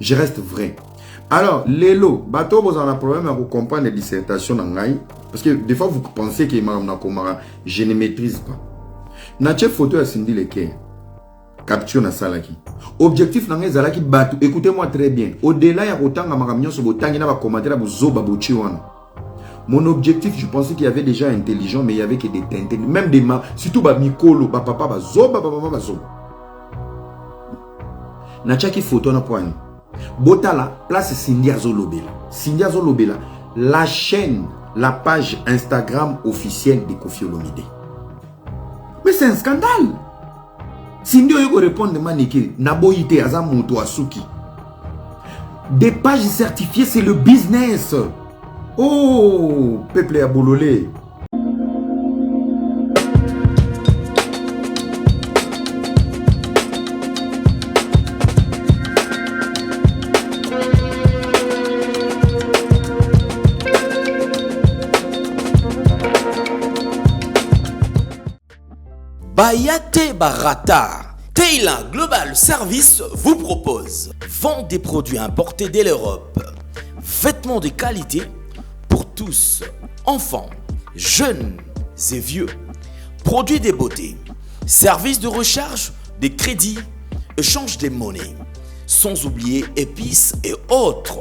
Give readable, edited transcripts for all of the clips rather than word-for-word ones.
Je reste vrai. Alors, Lelo, bateau, vous avez un problème à comprendre les dissertations dans l'Aïe. Parce que des fois, vous pensez que je ne maîtrise pas. Nache photo à Cindy Leké. Capture na salaki. Objectif n'a zalaki batu. Écoutez-moi très bien. Au-delà, il y a autant de magamignon sur votre tangina va commenter à vous zoba bochiwan. Mon objectif, je pensais qu'il y avait déjà intelligent, mais il y avait que des teintes. Même des mains. Surtout ba mikolo, ba papa, ba zoba, ba papa, ba zoba. Nacha ki photo na point. Botala, place Cindy Azolobela. Cindy Azolobela, la chaîne, la page Instagram officielle de Koffi Olomide. Mais c'est un scandale. Cindy Oyo répond de Maniki, Naboïte Azamoto Asuki. Des pages certifiées, c'est le business. Oh, peuple à Bololé. Bayate Barata, Taylor Global Service vous propose vente des produits importés de l'Europe, vêtements de qualité pour tous, enfants, jeunes et vieux, produits de beauté, services de recharge, de crédit, échange de monnaie, sans oublier épices et autres.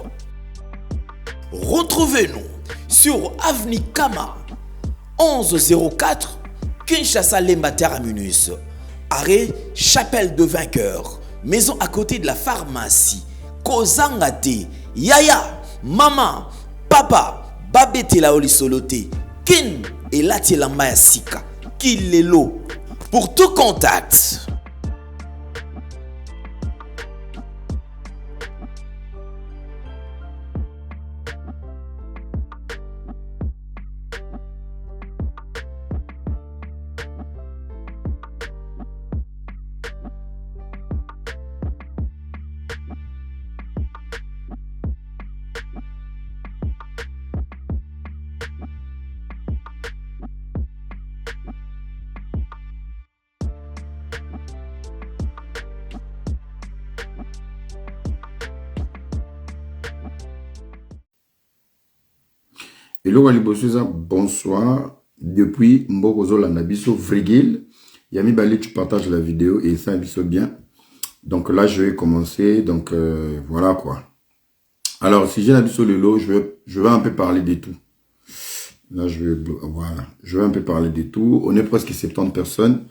Retrouvez-nous sur Avenue Kama 1104 Kinshasa Lemba Terminus, arrêt Chapelle de Vainqueur, maison à côté de la pharmacie, Kozangate, Yaya, Maman, Papa, Babete la Olisolote, Kin et Latiela Mayasika, Kilelo. Pour tout contact. Hello Alibosuza, bonsoir. Depuis Mbogozo Lanabiso Vrigil, Yami Bali, tu partages la vidéo et ça abisso bien. Donc là, je vais commencer. Donc voilà quoi. Alors, si j'ai l'abisso Lelo, je vais un peu parler de tout. Là, je vais un peu parler de tout. On est presque 70 personnes.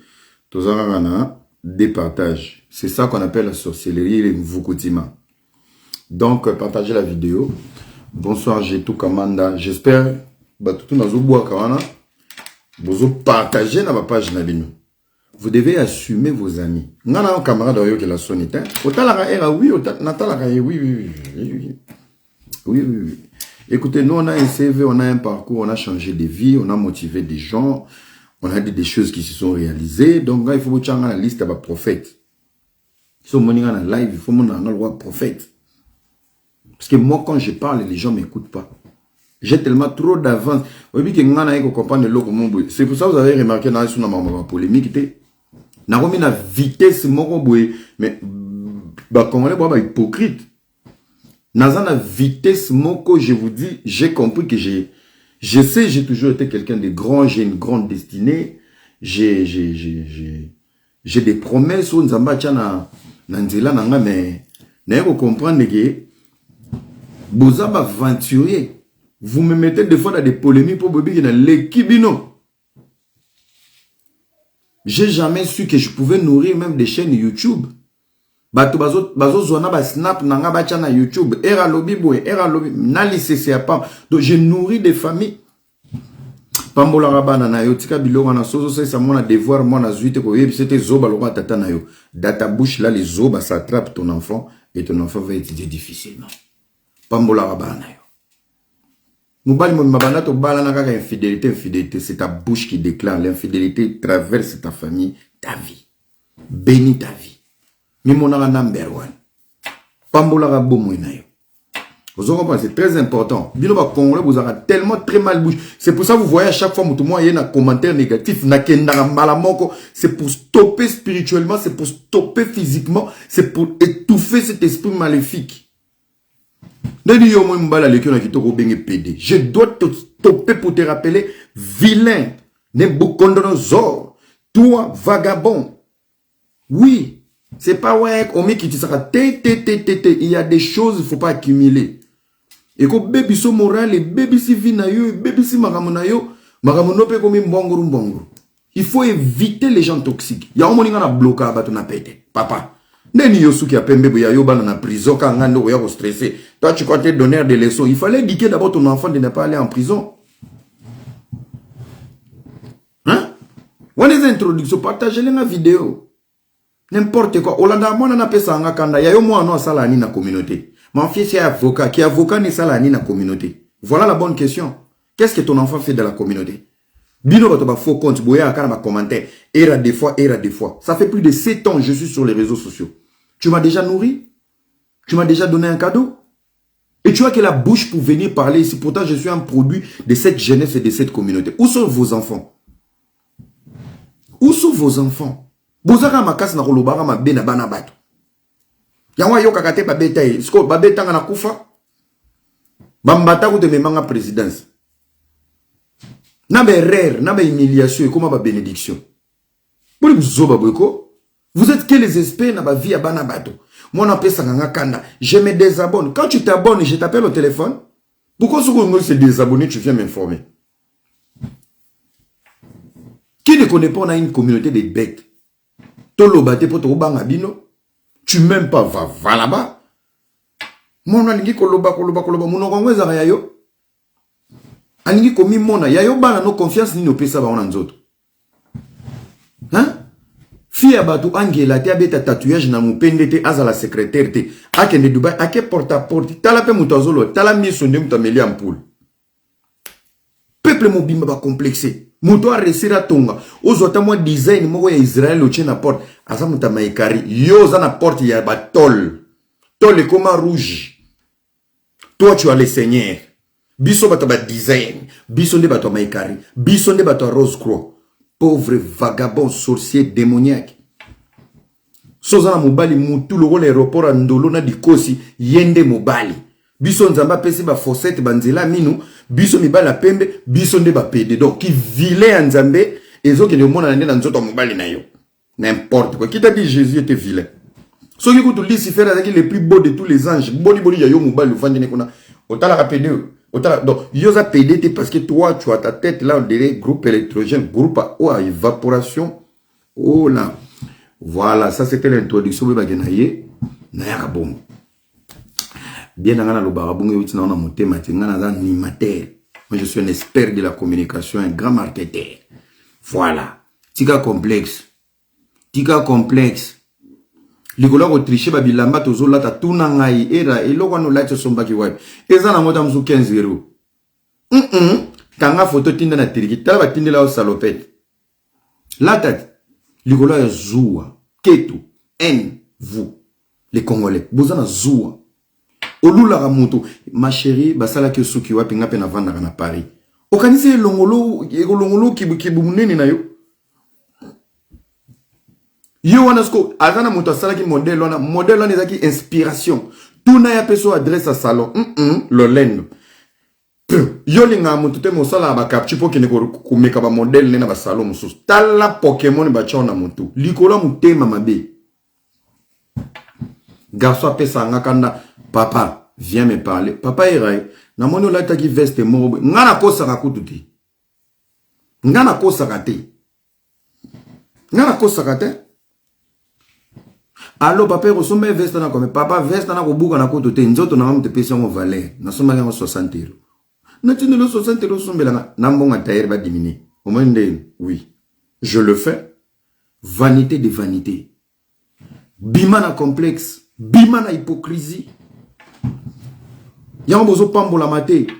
Tozarana, des partages. C'est ça qu'on appelle la sorcellerie et le Mvukutima. Donc, partagez la vidéo. Bonsoir, j'ai tout Kamanda. J'espère que tout vous partagez dans ma page. Vous devez assumer vos amis. Nous avons un camarade qui la sonné. Oui. Écoutez, nous on a un CV, on a un parcours, on a changé de vie, on a motivé des gens, on a dit des choses qui se sont réalisées. Donc, il faut que vous ayez la liste de prophètes. Si vous avez un live, il faut que vous ayez un prophète. Parce que moi, quand je parle, les gens ne m'écoutent pas. J'ai tellement trop d'avance. C'est pour ça que vous avez remarqué dans la polémique. N'a remis la vitesse, mais les Congolais sont hypocrites. Dans la vitesse, je vous dis, j'ai compris que je sais, j'ai toujours été quelqu'un de grand, j'ai une grande destinée. J'ai des promesses, mais vous comprenez que vous avez aventurier. Vous me mettez des fois dans des polémiques pour Bobi qui est l'équipe. J'ai jamais su que je pouvais nourrir même des chaînes YouTube. Snap nanga YouTube. Era lobby boy, era lobby. Nali pas. Donc j'ai nourri des familles. Pambola rabana na yo tika biloko na soso c'est ça mon devoir moi na zuite ko yebi c'était zoba lo tata na yo. Dans ta bouche là les zoba ça attrape ton enfant et ton enfant va étudier difficilement. Pambola rabana yo. Moubali mabana to bala na kaka infidélité, c'est ta bouche qui déclare l'infidélité traverse ta famille, ta vie. Bénis ta vie. Mimonara number one. Pambola rabomo na yo. Vous comprenez, c'est très important. Biloba Congolais vous aura tellement très mal bouche. C'est pour ça que vous voyez à chaque fois il y a un commentaire négatif, c'est pour stopper spirituellement, c'est pour stopper physiquement, c'est pour étouffer cet esprit maléfique. Nani yo mo mbala le kyo kitoko benge PD. Je dois te stopper pour te rappeler vilain, Nebuchadnezzar, toi vagabond. Oui, c'est pas ouais, on met qui tu sera il y a des choses il faut pas accumuler. Et ko baby so moral et baby si vina yo, baby si magamona yo, magamono pe comme mbonguru. Il faut éviter les gens toxiques. Ya omoni ngana bloquer ba na pété. Papa. Neni yosu qui a pembe ya yo bana na prison quand ngando ya ko stressé. Toi tu comptais donner des leçons. Il fallait éduquer d'abord ton enfant de ne pas aller en prison. Hein? On les introductions, partagez-les ma vidéo. N'importe quoi. Olanda moi na pesa nga kanda ya yo moi no sala ni na communauté. Mon fils est avocat, qui est avocat ni sala ni na communauté. Voilà la bonne question. Qu'est-ce que ton enfant fait de la communauté? Bino ba faux compte boya kana ma commentaire era des fois. Ça fait plus de 7 ans que je suis sur les réseaux sociaux. Tu m'as déjà nourri? Tu m'as déjà donné un cadeau? Et tu as que la bouche pour venir parler ici. Pourtant je suis un produit de cette jeunesse et de cette communauté. Où sont vos enfants? Où sont vos enfants? Bozaka makasi na kolobaka mabe na bana bato. Yango yo kakate babeta e. Sko babeta nga na kufa. Bambata ko te memanga présidence. Na be rare, na be humiliation et comment ba bénédiction. Pour vous zoba bweko, vous êtes que les espèces na ba vie à bana bato. Moi na pesa nga kanda, je me désabonne. Quand tu t'abonnes, je t'appelle au téléphone. Pourquoi ce qu'on se désabonner, tu viens m'informer? Qui ne connaît pas, on a une communauté de bêtes. Tolo bate poto banga bino. Tu m'aimes pas, va là-bas. Mon alingi koloba. Mon ngweza ya yo. Alingi komi mona. Ya yo bana no confiance ni no pesa ba onanzoto. Hein? Fille abatu angela te abeta tatouage na mupende te aza la secrétaire te. Akende Dubai, ake porte à porte. Tala pe mutazolo, tala miso nde mutameli ampoule. Peuple mobimba ba complexé. Muto a resira tonga. Ozota moi design moko ya Israël o na porte. Asa muta maikari. Yo za na porte ya ba tol. Tol est comme rouge. Toi tu as le Seigneur. Biso bata ba design. Biso nde bato maikari. Biso nde bato rose croix. Pauvre vagabond sorcier démoniaque. Soza na mobali mutu lo l'aéroport ndolo na dikosi yende mobali. Biso nzamba pesi ba fossette banzela minu. Biso mibala pembe, biso nde ba pede. Donc, qui vilain en Zambé, et zo qui ne mona nande dans zoto mobali na yo. N'importe quoi. Qui t'a dit Jésus était vilain? So qui écoute Lucifer avec le plus beau de tous les anges. Boni ya yo mobali ou fandi nekona. Otala rapede. Donc, yo za pede parce que toi, tu as ta tête là, on dirait groupe électrogène, groupe à évaporation. Oh là. Voilà, ça c'était l'introduction de Bagenaye. Naya bon. Bien dans le barabou, moi je suis un expert de la communication, un grand marketeur. Voilà. Tika complexe. Likola ko tricher babilamba tozola ta tuna ngai era eloko no light sombaki wapi. Eza na ngota mzu 15-0. Kanga photo tinda na tiriki tala batindela au salopette. La tête. Likola ya zoua. Ketu. Vous. Les Congolais. Bozana zoua. Olula ramoto, ma chérie, basala ke suki wapi ngape na vanda na Paris. Organiser longolo kibu munene na yo. Yo wanasko azana moto sala ki modèle wana ezaki inspiration. Tuna ya peso adresse à salon. Lolendo. Yo linga moto te mosala ba capture po kene ko meka ba modèle na ba salon mususu. Tala Pokémon ba chona moto. Likola mutema mabe. Garçon pesa ngakanda. Papa, viens me parler. Papa Eraï, na mono la taki veste mo. Ngana ko saka kututi. Ngana ko sakate. Allo papa resombe veste na comme papa veste na ko buka na kututi nzoto na mamte pesa mo valer. Na soma nga 60 €. Na tinu lo 60 € sombela na mbonga taire ba diminuer. Au moins oui. Je le fais. Vanité de vanité. Bimana complexe, bimana hypocrisie.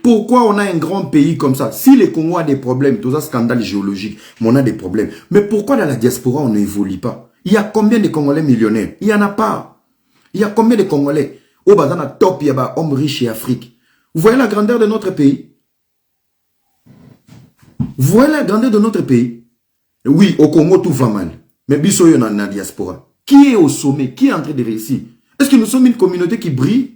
Pourquoi on a un grand pays comme ça? Si le Congo a des problèmes, tout ça scandale géologique, mais on a des problèmes. Mais pourquoi dans la diaspora on n'évolue pas? Il y a combien de Congolais millionnaires? Il n'y en a pas. Il y a combien de Congolais? Au Bazana top, il y a hommes riches et Afrique. Vous voyez la grandeur de notre pays? Vous voyez la grandeur de notre pays? Oui, au Congo tout va mal. Mais biso yo dans la diaspora. Qui est au sommet? Qui est en train de réussir? Est-ce que nous sommes une communauté qui brille?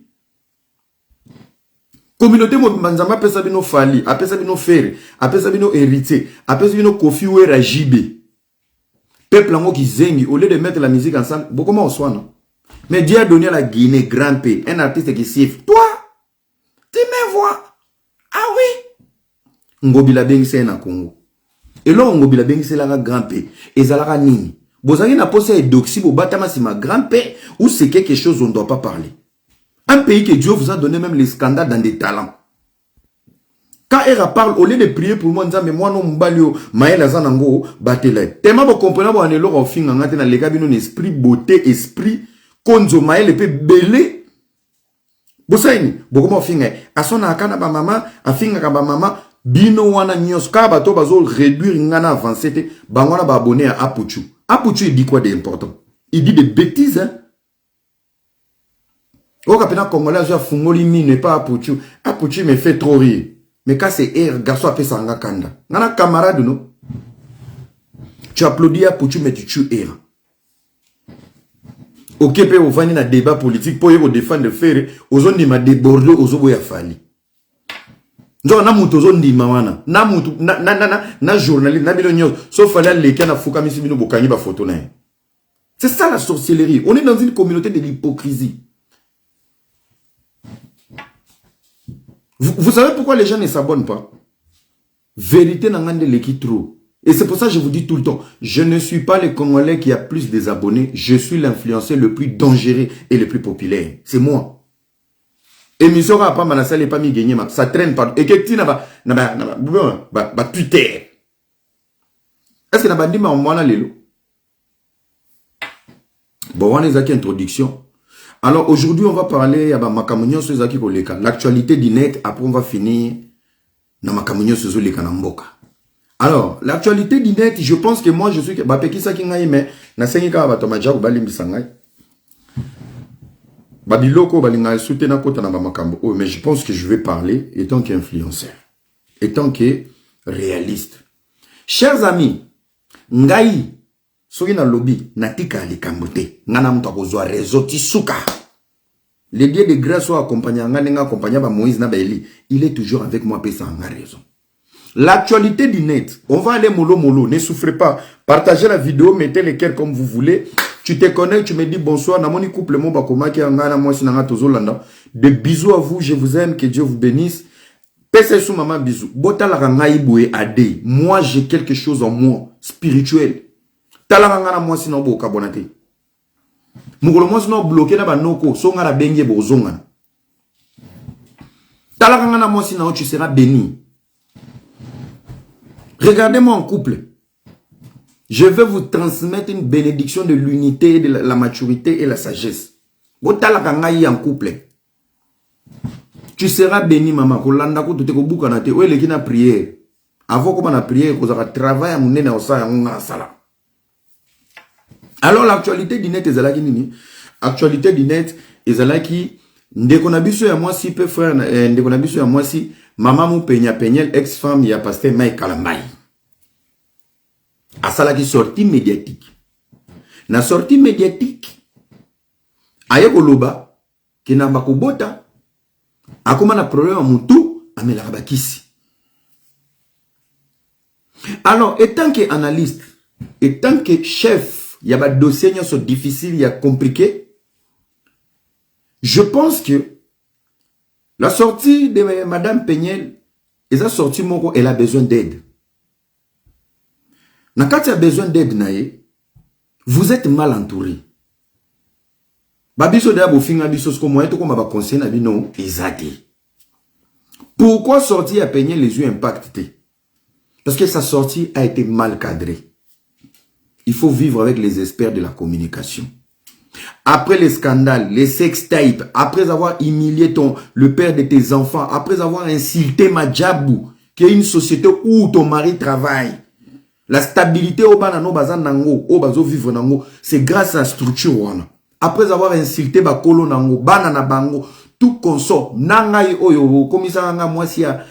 Communauté Manzama apesa bino fali, apesa bino fere, apesa bino héritier, apesa bino Kofi Wera Jibe. Peuple ango qui zengi, au lieu de mettre la musique ensemble, beaucoup moins au soin, non? Mais Dieu a donné à la Guinée grand P, un artiste qui siffle. Toi, tu me vois? Ah oui? Ngobila Bengse na Congo. Et là, Ngobila Bengse la grand P. Et Zalara Nini. Bozali na posé et doxy, bobatama si ma grand P, ou c'est quelque chose on ne doit pas parler. Un pays que Dieu vous a donné même les scandales dans des talents. Quand Era parle, au lieu de prier pour moi, mais moi non m'balio, maël azanango, batele. Tellement vous comprenez, vous en êtes là, au fin, en attendant les gars, un esprit beauté, esprit, konzo maël peut belé. Bosaini, beaucoup au fin, à son akana ba maman, à fin ka ba maman, bino wana nyos, ka bato bazo réduire ngana avancé, bangwana ba abonné à Apuchu. Apuchu, il dit quoi d'important? Il dit des bêtises, hein? Au capitaine congolais, j'ai fumoli mine, pas Apuchu. Apuchu me fait trop rire. Mais quand c'est R, garçon a fait ça en kanda. Nana camarade, non? Tu applaudis à Pouchou, mais tu tues R. Ok, peut vous venir dans débat politique pour vous défendre le faire. Aux zones ma débordé, aux zones fali. Genre, na muto zone di mawana. Na muto, na journaliste, na bilognos. Sauf fallait les cas na fouka misi bino bokani ba photo na. C'est ça la sorcellerie. On est dans une communauté de l'hypocrisie. Vous savez pourquoi les gens ne s'abonnent pas? Vérité n'angande l'équipe trop. Et c'est pour ça que je vous dis tout le temps, je ne suis pas le Congolais qui a plus des abonnés, je suis l'influenceur le plus dangereux et le plus populaire. C'est moi. Et Mission pas manasale pas mi gagner, ça traîne pas. Et que tu n'as pas Twitter. Est-ce que n'a pas dit ma mwana lelo? Bon, on est à introduction. Alors aujourd'hui, on va parler de l'actualité du net. Après, on va finir dans alors, l'actualité du net, je pense que moi, je suis... Mais je pense que je vais parler étant qu'influenceur, étant que réaliste. Chers amis, Ngai, soki na lobby natika likambote ngana mtu akozwa réseau tisuka le Dieu de grâce soit accompagné ngana accompagné ba Moïse na Baeli, il est toujours avec moi pesa en raison. L'actualité du net, on va aller mollo, ne souffrez pas, partagez la vidéo, mettez les cœurs comme vous voulez. Tu te connectes, tu me dis bonsoir, na moni couple mon bakoma ki ngana moi sinanga tozolanda. Des bisous à vous, je vous aime, que Dieu vous bénisse. Pesa sou maman bisous. Bota la ngai boé ade. Moi j'ai quelque chose en moi spirituel. Talanga na mwasi na boka bonate. Mukolo mwasi na bloqué na banoko, songa na bengie bozonga. Talanga na mwasi na tu seras béni. Regardez-moi en couple. Je vais vous transmettre une bénédiction de l'unité, de la maturité et la sagesse. Botalaka ngai en couple. Tu seras béni maman. Kolanda ko te ko buka na te. Oye lekina prière. Avant ko na prière, ko za travail à munene osa ngana sala. Alors l'actualité du net est nini? Actualité du net est qui ndekonabiso ya moi si peu frère ndekonabiso ya moi si maman mu penya penyel ex-femme ya pasteur Mike Kalambai. Asala qui sortie médiatique. Na sortie médiatique aye koloba ki na bakobota akoma na problème mutu amela bakisi. Alors étant que analyste, étant que chef, il y a des dossiers qui sont difficiles, il y a compliqué. Je pense que la sortie de Madame Peñel, elle a sorti mon elle a besoin d'aide. Quand il a besoin d'aide, vous êtes mal entouré. Pourquoi sortir à Peñel les yeux impactés? Parce que sa sortie a été mal cadrée. Il faut vivre avec les experts de la communication. Après les scandales, les sextapes, après avoir humilié le père de tes enfants, après avoir insulté Madjabou, qui est une société où ton mari travaille, la stabilité au banano bazan nango, au bazo vivre nango, c'est grâce à la structure. Après avoir insulté bakolo nango, banana bango, tout consort, nangai oyo, commissaire nga moi si ya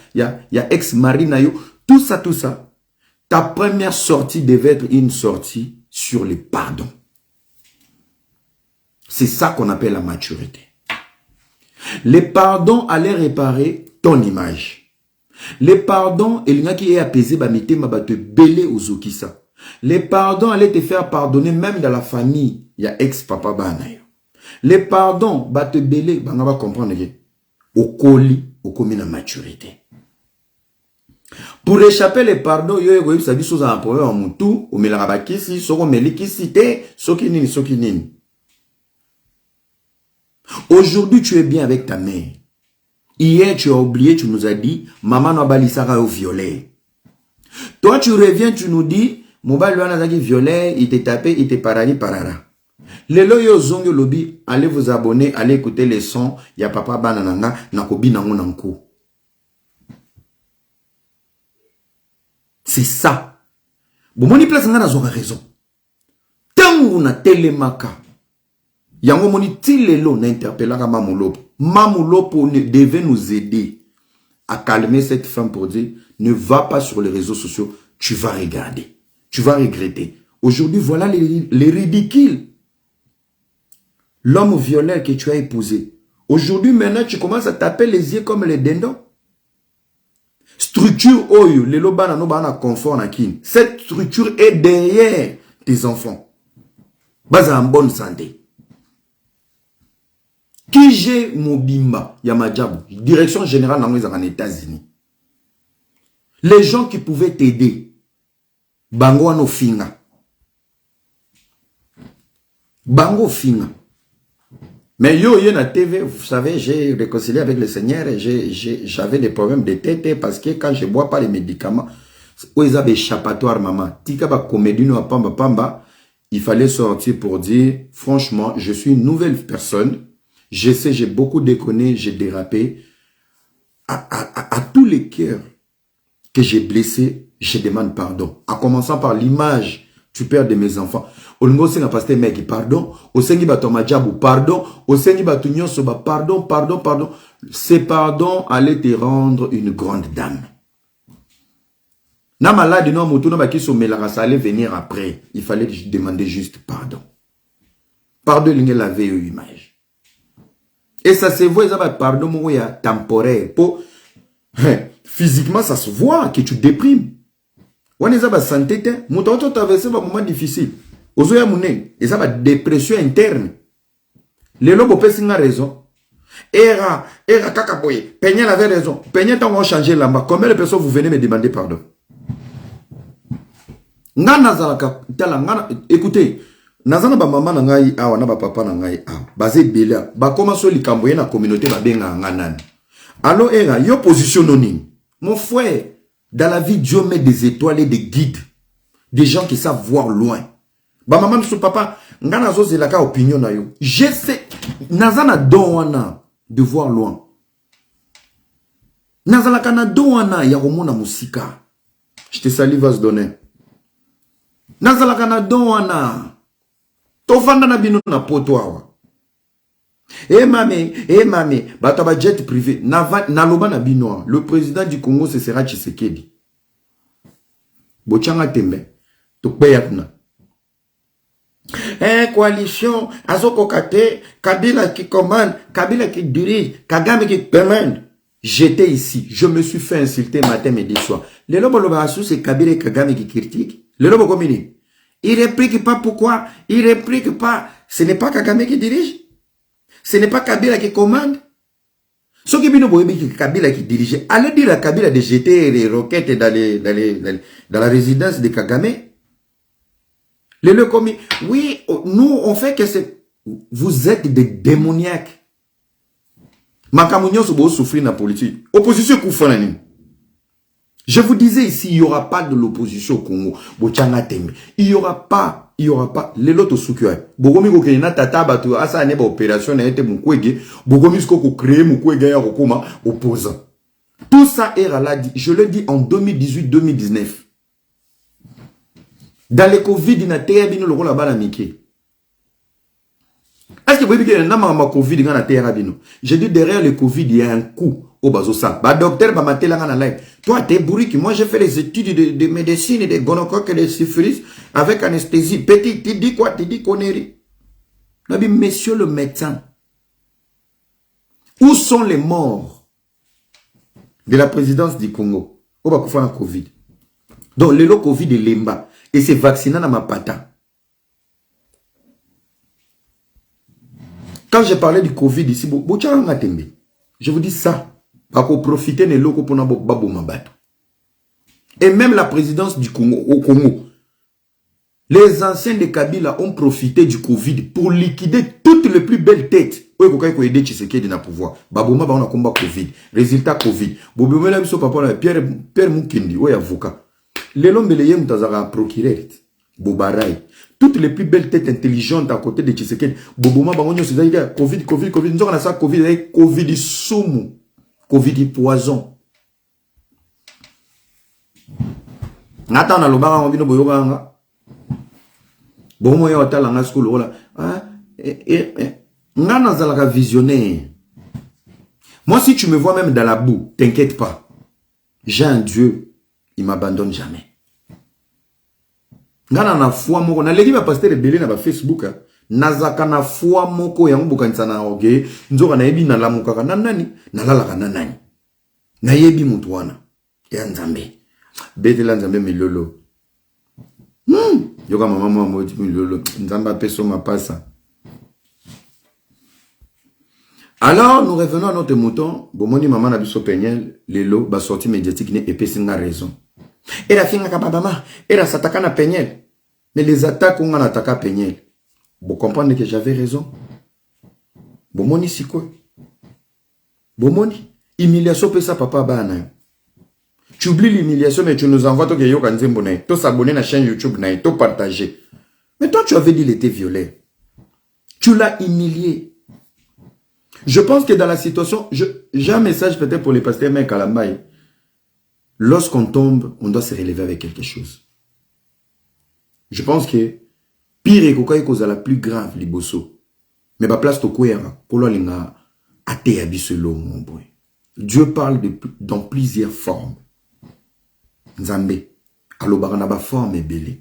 ex-mari na yo, tout ça. Ta première sortie devait être une sortie sur le pardon. C'est ça qu'on appelle la maturité. Les pardons allaient réparer ton image. Les pardons, il y a qui est apaisé, mitema ba te belé aux okisa. Les pardons allaient te faire pardonner même dans la famille. Il y a ex-papa banayo. Les pardons, ba te belé, banga va comprendre que au colis, au commis la maturité. Pour échapper les pardons, yo yo ça dit chose en problème en mutu, au melarabakisi, soko melikisi te, sokinini sokinini. Aujourd'hui, tu es bien avec ta mère. Hier, tu as oublié, tu nous as dit, maman n'a balisara au violet. Toi, tu reviens, tu nous dis, mon bal lui a dit violet, il t'est tapé, il t'est parani parara. Les loyaux zongo lobby, allez vous abonner, allez écouter les sons, il y a papa banananga, nakobi nango nanko. C'est ça. Bon, mon place n'a pas raison. Tant qu'on a télémaka, yango moni tilelo n'interpellera Mamulopo. Mamulopo devait nous aider à calmer cette femme pour dire, ne va pas sur les réseaux sociaux, tu vas regarder, tu vas regretter. Aujourd'hui, voilà les ridicules. L'homme violent que tu as épousé. Aujourd'hui, maintenant, tu commences à taper les yeux comme les dindons. Structure oyo, les lobana no bana confort na kin. Cette structure est derrière tes enfants. Baza en bonne santé. Qui j'ai Mobimba, Yamajabu, direction générale dans les États-Unis. Les gens qui pouvaient t'aider, Bango ano finga. Bango finga. Mais yo na TV, vous savez, j'ai réconcilié avec le Seigneur et j'avais des problèmes de tête parce que quand je bois pas les médicaments, ils avaient échappatoire maman. Tika ba comédie no pamba pamba, il fallait sortir pour dire franchement, je suis une nouvelle personne. Je sais, j'ai beaucoup déconné, j'ai dérapé. À tous les cœurs que j'ai blessés, je demande pardon. En commençant par l'image, tu perds de mes enfants. Olungo senga pasteur mec, pardon. Osengi batoma jabu, pardon. Osengi batunyo soba, pardon, pardon, pardon. Ces pardons allaient te rendre une grande dame. Na malade non moto no baki so melara, ça allait venir après. Il fallait demander juste pardon. Pardon l'inge la veille image. Et ça se voit, ça va pardon mon ya temporaire. Pour physiquement ça se voit que tu déprimes. On est à santé, mon temps traversé un moment difficile. Ozoya mouné, et ça va dépression interne. Les lobes ont raison. Era kakaboye. Peignet avait raison. Peignet tant qu'on changer là-bas. Combien de personnes vous venez me demander pardon? Écoutez, nazana ba maman na ngai awa na ba papa na ngai awa. Basé bela, ba commence likamboye na communauté ba benga nganan. Alors era yo position noni. Mon frère, dans la vie Dieu met des étoiles et des guides. Des gens qui savent voir loin. Ba maman son papa, ngana zo zelaka opinion na yo. Je sais nazana don wana de voir loin. Nazala kana don wana ya komona musika. Je te salue va se donner. Nazala kana don wana. Tofanda na bino na poto awa. mame, bataba jet privé. Naloba na bino, le président du Congo ce sera Tshisekedi. Bochanga tembe. Tokbeyatna. Coalition, Azoko Kate, Kabila qui commande, Kabila qui dirige, Kagame qui commande. J'étais ici, je me suis fait insulter matin, midi, soir. Le lobo lobassou, c'est Kabila et Kagame qui critique. Le lobo communique. Il réplique pas pourquoi, il réplique pas. Ce n'est pas Kagame qui dirige. Ce n'est pas Kabila qui commande. Ce qui est Kabila qui dirige. Allez dire à Kabila de jeter les roquettes dans la résidence de Kagame. Les commis, oui, nous, on fait que c'est... Vous êtes des démoniaques. Makamounion se souffrir dans la politique. Opposition Koufanani. Je vous disais ici, il n'y aura pas de l'opposition au Congo. Il n'y aura pas. Les lots soukoué. Bogomi ko kena tata batu asa neba opération na été mukwege. Bogomi ko créer mukwege ya kokoma opposant. Tout ça est là, je le dis en 2018-2019. Dans les Covid, il y a des gens qui ont été. Est-ce que vous voyez qu'il y a un Covid qui a été? J'ai dit derrière le Covid, il y a un coup au bazosa. Le docteur va mater la live. Toi, tu es bourrique. Moi, j'ai fait les études de médecine, de gonocoque et de syphilis avec anesthésie. Petit, tu dis quoi? Tu dis connerie. Monsieur le médecin, où sont les morts? de la présidence du Congo. On va faire un Covid. Donc, le Covid est lemba. Et c'est vacciné dans ma pata. Quand j'ai parlé du Covid ici, je vous dis ça. Parce qu'on profite de l'eau pour nous. Et même la présidence du Congo, au Congo, les anciens de Kabila ont profité du Covid pour liquider toutes les plus belles têtes. Oui, il faut aider Tshisekedi dans le pouvoir. Baboma, on a combat Covid. Résultat Covid. Bobomela, biso papa, Pierre Moukindi, oui, avocat. Les hommes de l'Yem, t'as procureur. Bobaray. Toutes les plus belles têtes intelligentes à côté de Tshisekedi. Boboma, on a dit Covid. Nous avons ça, Covid soumou. Covid poison. Nathan, on a l'obara, on vient de Boyoga. Bon, moi, je suis en school. Je suis visionnaire. Moi, si tu me vois même dans la boue, t'inquiète pas. J'ai un Dieu, il ne m'abandonne jamais. Je suis foi moko. Je suis pasteur rebelle sur Facebook. Nazaka na foi moko ya mbukanisa na oge. Nzoka na yebi na lamukaka na nani. Na lalaka na nani. Na yebi mutu wana. Ya nzambe. Betela nzambe milolo. Yoka maman moi milolo. Nzamba peso ma passa. Alors, nous revenons à notre mouton. Bomoni maman na biso pegnel. Lelo, ba sortie médiatique ne épée singa raison. Et la finga kababama. Et la sataka na pegnel. Mais les attaques on a attaqué pegnel. Vous comprenez que j'avais raison. Bomoni si quoi? Bomoni. Humiliation peut ça papa bana. Tu oublies l'humiliation, mais tu nous envoies toi que s'abonner à la chaîne YouTube, tu partager. Mais toi, tu avais dit qu'il était violé. Tu l'as humilié. Je pense que dans la situation, j'ai un message peut-être pour les pasteurs, mais Kalambaye. Lorsqu'on tombe, on doit se relever avec quelque chose. Je pense que pire est que la plus grave, liboso. Mais ma place, Dieu parle dans plusieurs formes. Nzambe, alobarana forme est belle.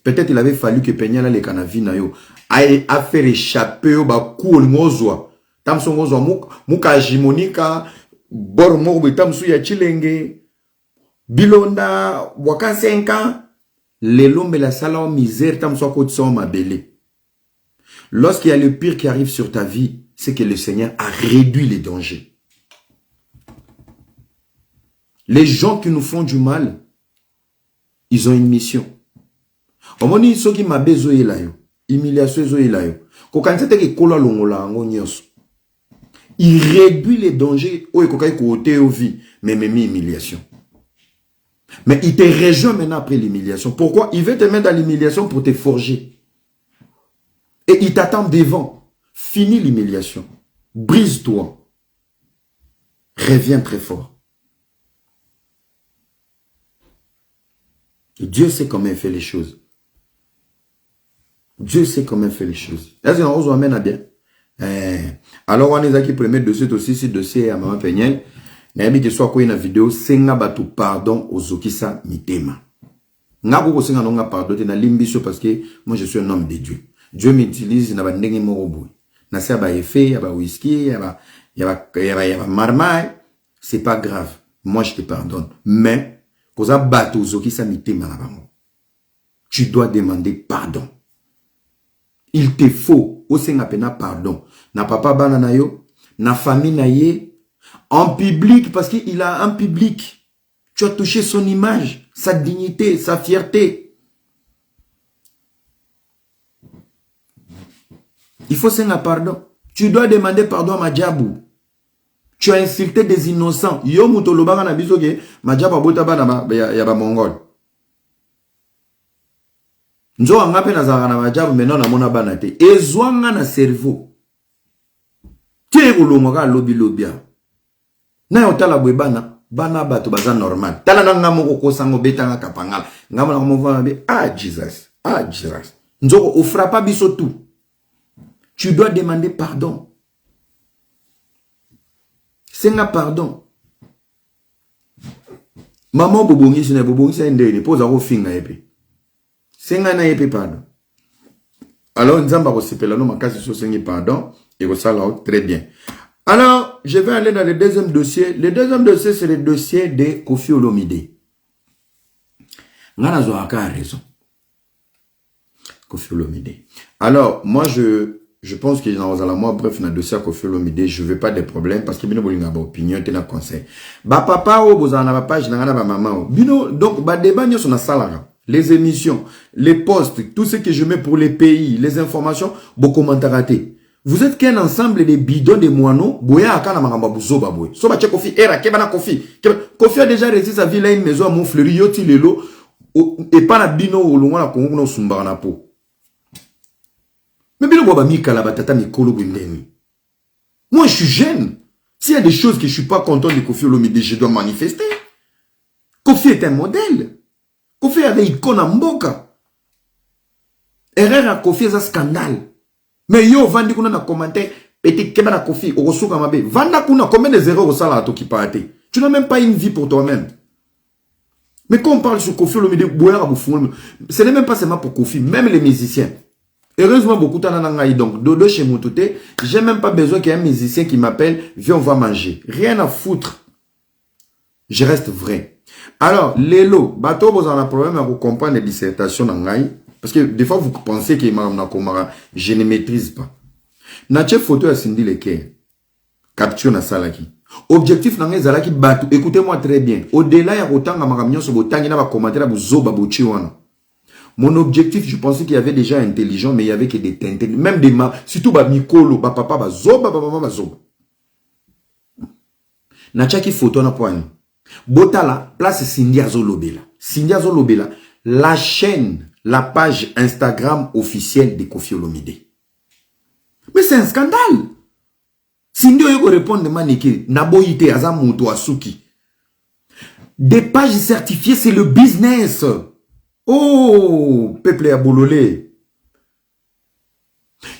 Peut-être il avait fallu que Peña les canavi na yo a faire échapper au bakou ngozwa. Tamso ngozwa muka jimonika bor mo tamsu ya chilenge bilonda waka 5 ans les lombe la sala misère tamso ko tsoma belle. Lorsqu'il y a le pire qui arrive sur ta vie, c'est que le Seigneur a réduit les dangers. Les gens qui nous font du mal, ils ont une mission. Omoni soki mabezo elayo, humiliation zo elayo. Kokansete ke kola longola ngo nyoso. Il réduit les dangers o ekokai côté au vie, mais même humiliation. Mais il te rejoint maintenant après l'humiliation. Pourquoi? Il veut te mettre dans l'humiliation pour te forger. Et il t'attend devant. Finis l'humiliation. Brise-toi. Reviens très fort. Et Dieu sait comment il fait les choses. Dieu sait comment il fait les choses. Est-ce qu'on vous amène à bien? Alors, on est là qui premier dossier aussi, ce dossier à Maman Peñel. N'ayez que soit quoi une vidéo, senga batu pardon aux okisa mitema. N'a pas senga non pardon, t'es na limbiso parce que moi je suis un homme de Dieu. Dieu m'utilise, n'a pas n'engue moroboui. N'a pas ba effet, y'a ba whisky, y'a ba marmaille. C'est pas grave. Moi je te pardonne. Mais tu dois demander pardon. Il te faut aussi pardon. Na papa bana na yo, na famille na ye, en public parce qu'il a un public. Tu as touché son image, sa dignité, sa fierté. Il faut s'en pardon. Tu dois demander pardon à Madjabou. Tu as insulté des innocents. Yo mutoloba na biso ke Madjaba bota bana ya ba mongol. Nzo ngape na zanga na Madjaba maintenant na mona bana te. Ezwanga na cerveau. Tie kulonga ka lobia. Na yotala bwe bana bato baza normal. Tala na ngamo ko kosango betanga kapangala. Ngamo na komovana be Jesus. Jesus. Nzo o frappa biso tout. Tu dois demander pardon. Senga pardon. Maman bobongi sine bobongi sa ndene poza ko finga epe. Senga na epe pardon. Alors nzamba ko sepela no makasi so sengi pardon et ko sala très bien. Alors je vais aller dans le deuxième dossier. Le deuxième dossier, c'est le dossier de Koffi Olomide. Ngana Zoaka a raison. Koffi Olomide. Alors, moi, je pense que dans la moi, bref, dans le dossier Koffi Olomide, je ne veux pas de problème parce que bino bolinga ba opinion, te na conseil. Ba papa o bozana ba page na ba maman. Bino donc ba débat nyo na salara. Les émissions, les posts, tout ce que je mets pour les pays, les informations, vos commentaires ratés. Vous êtes qu'un ensemble de bidons de moineaux. Boya akana maramba buzoba boy. Soba che Koffi era kebana Koffi. Koffi a déjà réussi sa vie là une maison à Montfleury yoti lelo et pas na bino olongo na Congo na sumbara na po. Mais bino boba mikala batata mikolo bindeni. Moi je suis jeune. S'il y a des choses que je suis pas content de Koffi Olomide, je dois manifester. Koffi est un modèle. Koffi avait icône à Mboka. Erreur à Koffi est un scandale. Mais yo vandi kuna na commentaire petit keba na Koffi okosuka mabe. Vanda kuna combien de erreurs au sala to qui pate. Tu n'as même pas une vie pour toi-même. Mais quand on parle sur Koffi Olomide, ce n'est même pas seulement pour Koffi, même les musiciens. Heureusement beaucoup t'en donc dodo chez Moutouté, j'ai même pas besoin qu'il y ait un musicien qui m'appelle viens on va manger. Rien à foutre. Je reste vrai. Alors, Lélo, bateau, vous avez un problème à vous comprendre les dissertations d'Angaï. Parce que des fois, vous pensez que je ne maîtrise pas. Nache photo à Cindy Leker. Capture na salaki. Objectif n'angé zalaki batu. Écoutez-moi très bien. Au-delà, il y a autant de maramignon sur votre tangina va commenter la bouzoba bouchiwana. Mon objectif, je pensais qu'il y avait déjà intelligent, mais il y avait que des teintes. Même des mains. Surtout, ba mikolo, ba papa, ba zoba, ba mama, ba zoba. Nache qui photo na poigne. Botala, place Cindy Azolobela. Cindy Azolobela, la chaîne, la page Instagram officielle de Koffi Olomide. Mais c'est un scandale. Cindy Oyo répond de Maneke, Naboïte, Azamuto, Asuki. Des pages certifiées, c'est le business. Oh, peuple à Bololé.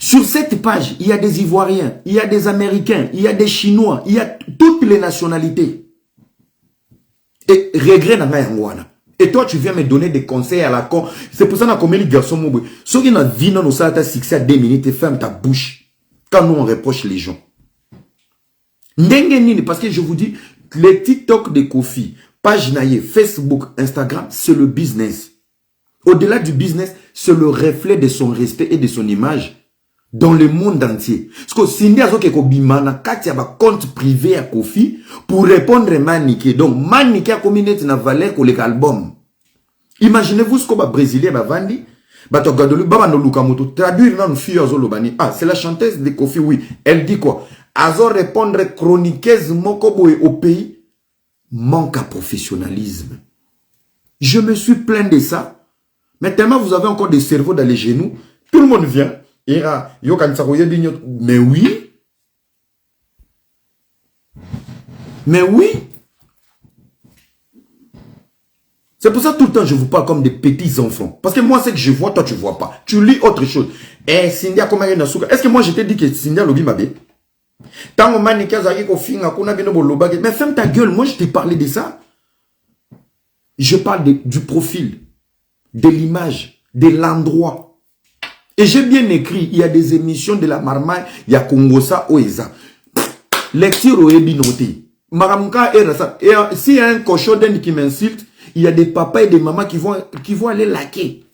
Sur cette page, il y a des Ivoiriens, il y a des Américains, il y a des Chinois, il y a toutes les nationalités. Et regret n'a pas yangwana. Et toi, tu viens me donner des conseils à la con. C'est pour ça qu'on a combien de garçons mobile. Ceux qui n'ont vu dans nos salles à succès à 2 minutes, ferme ta bouche. Quand nous on reproche les gens. Parce que je vous dis, les TikTok de Koffi, page naïe, Facebook, Instagram, c'est le business. Au-delà du business, c'est le reflet de son respect et de son image dans le monde entier. Parce que Cindy Azokeko Bimana, quand il y a un compte privé à Koffi, pour répondre à Maniké. Donc, Maniké a combiné une valeur pour l'album. Imaginez-vous ce qu'on va Brésilien va vendre. Traduire dans fille Azolobani. Ah, c'est la chanteuse de Koffi, oui. Elle dit quoi? Azo répondre chroniqueuse Mokoboe au pays. Manque à professionnalisme. Je me suis plaint de ça. Mais tellement vous avez encore des cerveaux dans les genoux. Tout le monde vient. Mais oui. Mais oui. C'est pour ça tout le temps je vous parle comme des petits enfants. Parce que moi, c'est que je vois, toi tu vois pas. Tu lis autre chose. Eh, Cindy, comment il y a est-ce que moi je t'ai dit que Cindy a lobby ma bé? Tant que mais ferme ta gueule, moi je t'ai parlé de ça. Je parle du profil, de l'image, de l'endroit. Et j'ai bien écrit, il y a des émissions de la Marmaille, il y a Kongosa Oeza. Lecture au Ebinoté. Maramka et Rassa. Et s'il y a un cochon qui m'insulte, il y a des papas et des mamans qui vont aller laquer.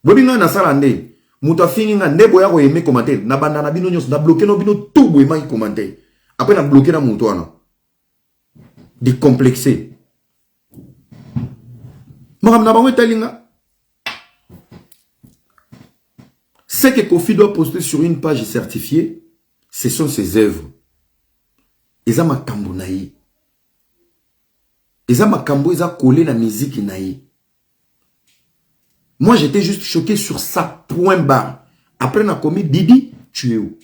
Bobino na salande. Muta fini nga nebo ya ko aimer commenter. Na banda na bino nyos na bloquer no bino tout boyema qui commenter. Après na bloquer na muto ana. Décomplexé. Maram na bango telinga. Ce que Koffi doit poster sur une page certifiée, ce sont ses œuvres. Eza makambo naïe. Eza makambo eza collé la musique naïe. Moi, j'étais juste choqué sur ça, point barre. Après, on a commis Didi, tu es où?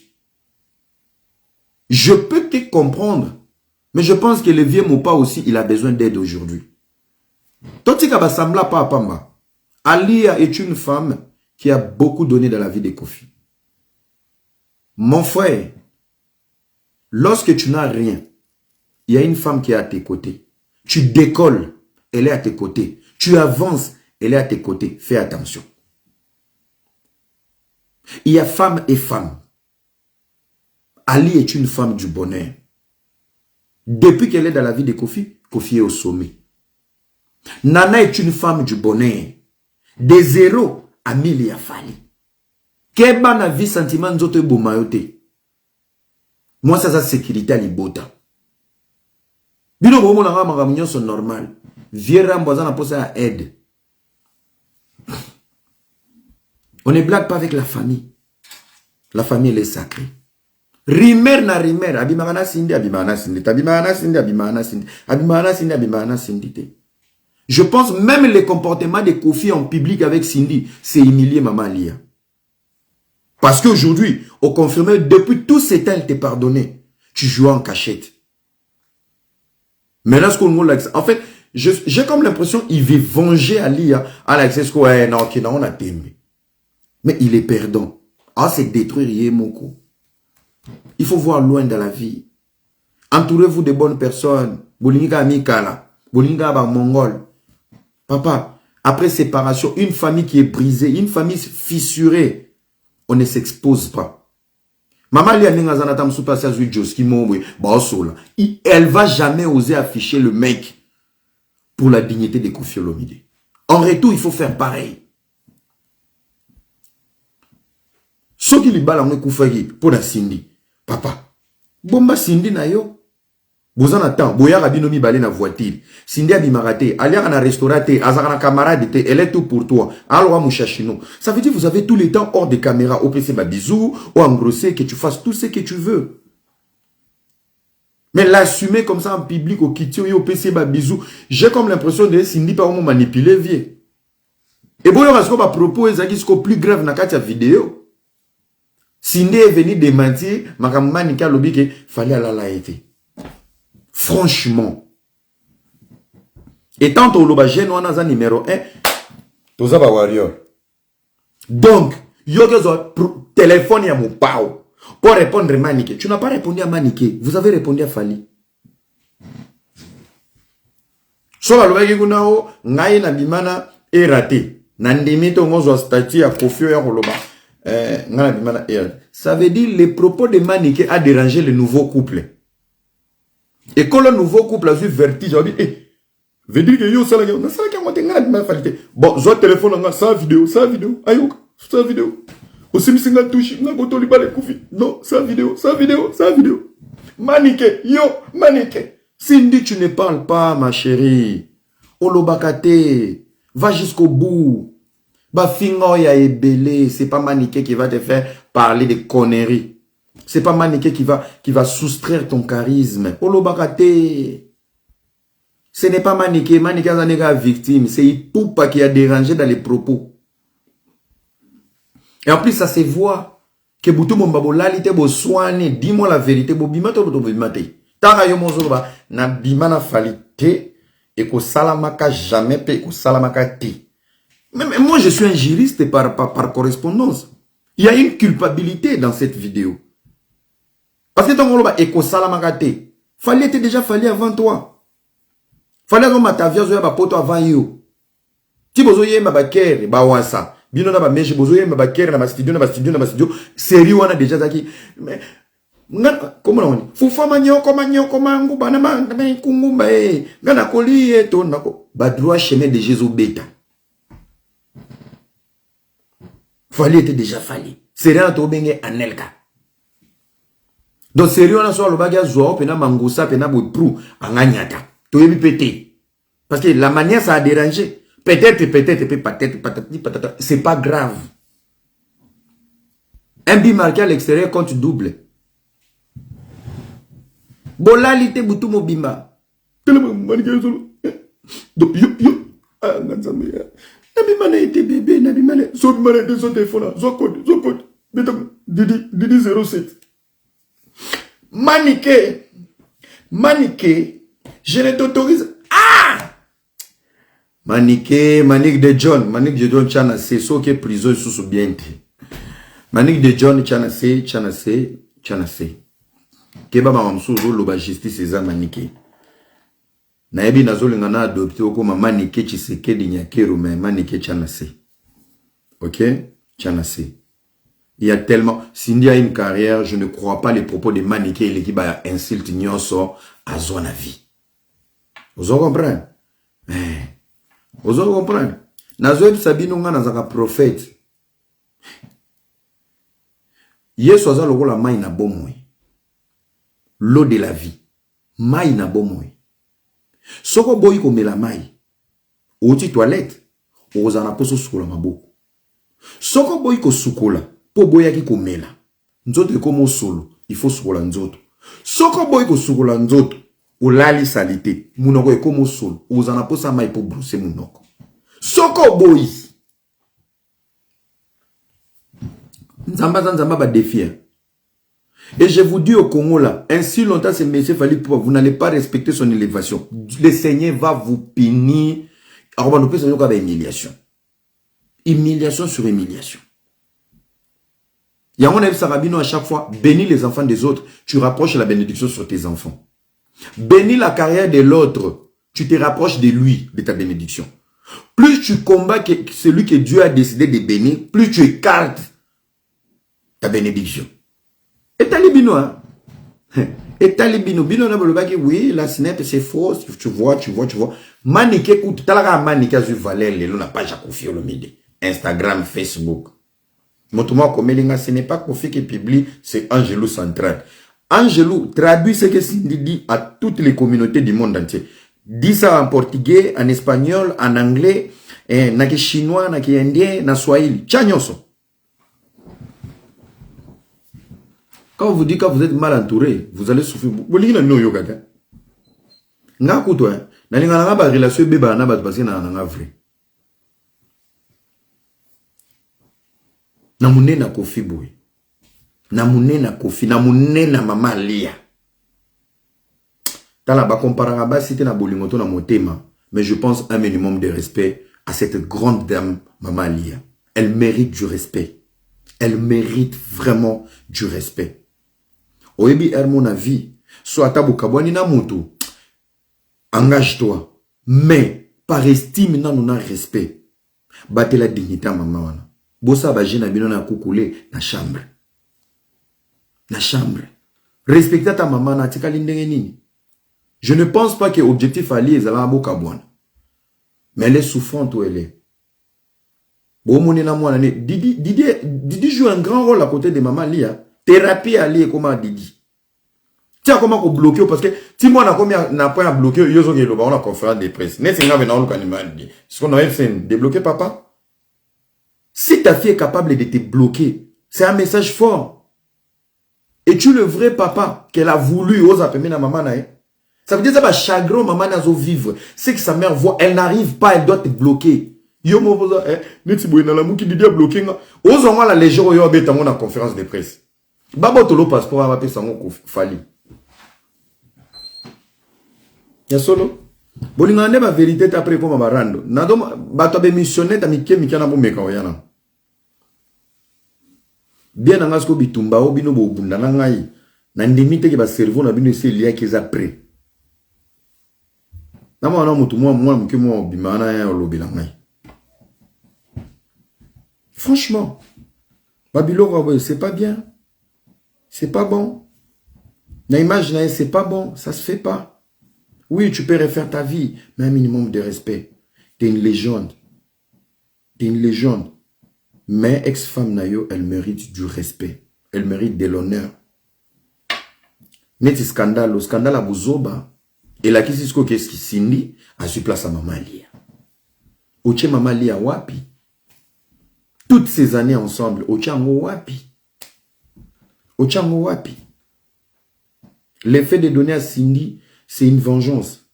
Je peux te comprendre. Mais je pense que le vieux Mopa aussi, il a besoin d'aide aujourd'hui. Totika Bassamla Papa. Alia est une femme qui a beaucoup donné dans la vie de Koffi. Mon frère, lorsque tu n'as rien, il y a une femme qui est à tes côtés. Tu décolles, elle est à tes côtés. Tu avances, elle est à tes côtés. Fais attention. Il y a femme et femme. Ali est une femme du bonheur. Depuis qu'elle est dans la vie de Kofi, Kofi est au sommet. Nana est une femme du bonheur. De 0 à 1000 ya fali. Keba na vie sentiment nzoto bomayote. Moi ça sécurité à libota. Bino bomo na ngama sont normal. Viera mboza na posa à aide. On ne blague pas avec la famille. La famille elle est sacrée. Rimer na rimer abimana sindi abimana sindi abimana sindi abimana sindi abimana sindi abimana sindi. Je pense même les comportements de Kofi en public avec Cindy, c'est humilier Maman Lia. Parce qu'aujourd'hui, au confirmé, depuis tout ce temps, elle t'a pardonné. Tu jouais en cachette. Maintenant, ce qu'on a, en fait, j'ai comme l'impression qu'il veut venger Alia. Alex, ouais, non, ok, non, on a aimé. Mais il est perdant. Ah, c'est détruire Yemoko. Il faut voir loin dans la vie. Entourez-vous de bonnes personnes. Bolinga Amikala. Bolinga ba Mongol. Papa, après séparation, une famille qui est brisée, une famille fissurée, on ne s'expose pas. Maman, elle va jamais oser afficher le mec pour la dignité de Kofi Olomide. En retour, il faut faire pareil. Ce qui lui bat la pour la Cindy. Papa, bomba Cindy na yo. Bozan attend, boya rabino mi balé na voiture. Cindy a bimarate, alia na restaurant, azara camarade, elle est tout pour toi. Alors mouchachino. Ça veut dire que vous avez tout le temps hors des caméras, au PC ma bisou, ou engrossé, que tu fasses tout ce que tu veux. Mais l'assumer comme ça en public, au kitio, au PC ma bisou, j'ai comme l'impression de Cindy par moment manipuler vieux. Et bon, parce qu'on va proposer ce qui est plus grave dans la vidéo. Cindy est venu démentir, ma camarade Nika Lobi que fallait aller à la été. Franchement. Et tant que l'objet nous a numéro 1, tout ça va warrior. Donc, yo téléphone à mon pao pour répondre à Maniké. Tu n'as pas répondu à Maniké, vous avez répondu à Fali. So la lobaki kunao ngai na bimana est raté. Nandimi to ngozo statut à Kofio ya koloba. Ngana bimana est raté. Ça veut dire les propos de Maniké a dérangé le nouveau couple. Et quand le nouveau couple a vu vertige, il a dit, veut dire que yo, ça la bon, j'ai téléphone, ça vidéo, ayouk, ça vidéo. Aussi, mi singa touche, n'a goto li bale koufi. Non, ça vidéo. Maniké, yo, Maniké. Cindy, tu ne parles pas, ma chérie. Olobakate, va jusqu'au bout. Ba fingo ya ebele, c'est pas Maniké qui va te faire parler de conneries. C'est pas Maniké qui va soustraire ton charisme. Olobakate. Ce n'est pas Maniké. Maniké est une victime. C'est Ipoupa qui a dérangé dans les propos. Et en plus, ça se voit. Que Boutou Mombabo lalité bo soigné. Dis-moi la vérité. Bo bimate bo bimate. Tara yo mozo ba na bimana falite. Et ko salamaka jamais pe ko salamaka ti. Mais moi, je suis un juriste par correspondance. Il y a une culpabilité dans cette vidéo. Parce que ton goloba eko salamakate. Fallait était déjà fallu avant toi. Fallait que matavia zoya ba poto avant yo. Ti bozo yema ba kere ba wasa. Bino na ba meje bozo yema ba kere na ba studio. Série wana déjà zaki. Mais comment on dit? Fufa manyoko mangu bana kungumba ngana koli eto nako ba droit chemin de Jésus beta. Fallait était déjà fallu. Série na to benge anelka. Donc, sérieux, on a soit le bagage zoa, pena mangousa, pena boudprou, anganyata. Tout est pété. Parce que la manière, ça a dérangé. Peut-être, patati, c'est pas grave. Un but marqué à l'extérieur compte double. Bolalité, boutou mo bima. Donc, Nabimana était bébé, Nabimana, Zobimana était son téléphone, Zokode, Didi 07. Maniké, je ne t'autorise. Ah! Manique de John, Chana, c'est ce qui est prison sous bien. Manique de John, Chana, Keba mamamsuzo loba justice eza Maniké. Naebi nazolinga na adopté okoma Maniké Tshisekedi Nyakero, mais Maniké Chana. Ok? Chana. Il y a tellement... Cindy a une carrière, je ne crois pas les propos de Maniké et l'équipe a insulte nyonso azwa na vie. Vous comprenez? Vous comprenez? Nazoe sabino nga nazaka prophète. Yesu aza lokola mai na bomoi. L'eau de la vie. Mai na bomoi. Soko boyi komela mai. Oti toilette. Ozana poso sukola maboko. Soko boyi ko sukola. Po boya ki komela. Nzoto komo solo. Il faut sukola nzoto. Soko boyi ko sukola nzoto. Olali salite. Munoko ekomo solo. Ozana posa mai po brosser munoko. Soko boyi. Nzamba ba défier. Et je vous dis au Congo là, ainsi longtemps ce monsieur Fally Ipupa, vous n'allez pas respecter son élévation. Le Seigneur va vous punir. Alors on peut se dire humiliation. Humiliation sur humiliation. Il y a un élève Sarabino à chaque fois, bénis les enfants des autres, tu rapproches la bénédiction sur tes enfants. Bénis la carrière de l'autre, tu te rapproches de lui, de ta bénédiction. Plus tu combats celui que Dieu a décidé de bénir, plus tu écartes ta bénédiction. Et talibino, hein? Et talibino, bino na bolobaki, oui, la snap c'est faux, tu vois. Manike écoute, talaga manike a vu Valère, le na page à Kofi le midi. Instagram, Facebook. Motouma Komelinga, ce n'est pas Kofi qui publie, c'est Angelou Central. Angelou traduit ce que Cindy dit à toutes les communautés du monde entier. Dit ça en portugais, en espagnol, en anglais, naki chinois, naki indien, na swahili. Tchanyoso. Quand on vous dit que vous êtes mal entouré, vous allez souffrir. Vous allez no yoga. Nga kuto hein. Na linga nga ba relation beba na ba parce na nga vrai. Na munena Kofi boy. Na munena Kofi, na munena mama Lia. Tala ba comparera ba cité na bolingoto na motema, mais je pense un minimum de respect à cette grande dame mama Lia. Elle mérite du respect. Elle mérite vraiment du respect. Oebi mon avis, soit tabukabwani na mutu. Engage-toi. Mais, par estime, non, respect. Batte la dignité à maman. Bossa baji na bino na koukoulé na chambre. Na chambre. Respecte ta maman na tika lindengeni. Je ne pense pas que l'objectif Ali est à Bokabouane. Mais elle est souffrante où elle est. Didi joue un grand rôle à côté de maman Lia. Thérapie Ali est comment Didi. Tiens, comment qu'on bloque parce que si moi n'a pas bloqué, il y a une conférence de presse. N'est-ce ce qu'on a fait débloquer papa? Si ta fille est capable de te bloquer, c'est un message fort. Et tu le vrai papa qu'elle a voulu oser appeler na maman nae. Ça veut dire que ça chagrin maman n'a vivre. C'est que sa mère voit, elle n'arrive pas, elle doit te bloquer. Yo mo boza neti boy na la muki Didi a bloqué nga. Ozo nga la légère yo abeta mo na conférence de presse. Babo tolo passeport a appeler sango Fally. Ya solo. Bolinga ne ba vérité après comme barando. Na do bato be missionnaire ta mike mikana bo meka oyana. Bien nga sko bitumba obino bo bunda na ngai. Na ndimite ke ba cerveau na bino se lia ke za pré. Na mo na mutu mo muke mo bimana ya lobila ngai. Franchement, Babylone, c'est pas bien. C'est pas bon. L'image, c'est pas bon. Ça se fait pas. Oui, tu peux refaire ta vie, mais un minimum de respect. T'es une légende. T'es une légende. Mais ex-femme Nayo, elle mérite du respect. Elle mérite de l'honneur. Neti scandale, le scandale à Bouzoba. Et la kisisko qu'est-ce qui s'indi a su place à Maman Lia. Oche Maman Lia wapi. Toutes ces années ensemble, Ochango wapi. Ochango wapi. L'effet de donner à Cindy, c'est une vengeance.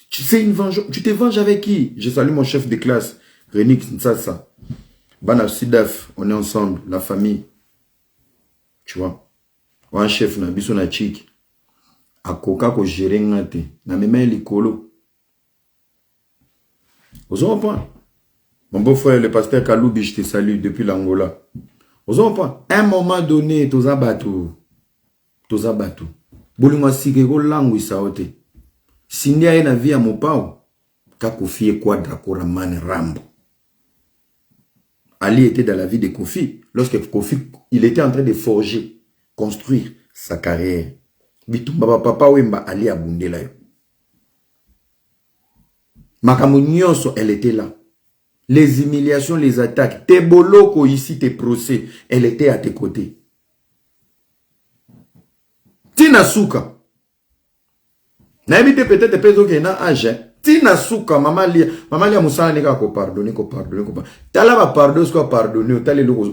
C'est une vengeance. Tu te venges avec qui? Je salue mon chef de classe, Renik Nsasa. Bana Sidaf, on est ensemble, la famille. Tu vois. Ou un chef, na biso na chik. A koka ko gérer ngate. Na meme likolo. Vous en point. Mon beau-frère, le pasteur Kaloubi, je te salue depuis l'Angola. Vous en pas. À un moment donné, tous abattus. Tous abattus. Boluma sigego langue saote. Sindia na vie à mon pao. Kakoufi quadra koramane rambo. Ali était dans la vie de Kofi. Lorsque Kofi, il était en train de forger, construire sa carrière. bitumba papa wemba ali abundela yo. Makambo nyonso, elle était là. Les humiliations, les attaques, tes boloko ici, tes procès, elle était à tes côtés. Tina Souka. N'habite peut-être peso qui na âge. Tina Souka, maman lia moussala neka ko pardonner, ko pardonner, ko pardonner. Tala va pardonner, ko pardonner,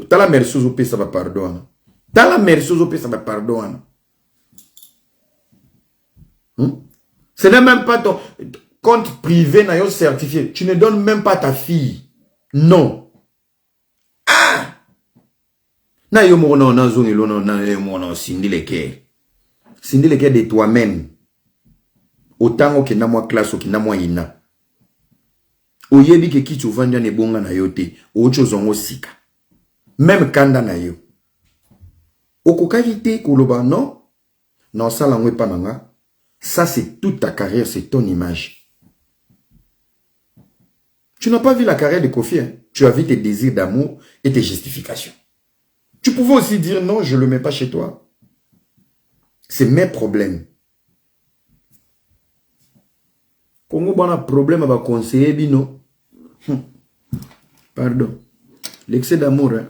tala merci au pesa va pardonner. Tala merci au pesa va pardonner. Ce n'est même pas ton compte privé na yo certifié. Tu ne donnes même pas ta fille. Non. Ah! Na yo mo na zongi lo na yo mo na sindi le cœur. Sindi le cœur de toi-même. Autant que na moi classe que na moi ina. Oyebi ke ki tu vanja ne bonga na yo te. Ocho zongo sika. Même kanda na yo. Okokavite koloba non. Non ça la ngwe pananga. Ça, c'est toute ta carrière, c'est ton image. Tu n'as pas vu la carrière de Kofi, hein? Tu as vu tes désirs d'amour et tes justifications. Tu pouvais aussi dire non, je ne le mets pas chez toi. C'est mes problèmes. Congo a un problème avec conseiller bino. Pardon. L'excès d'amour, hein?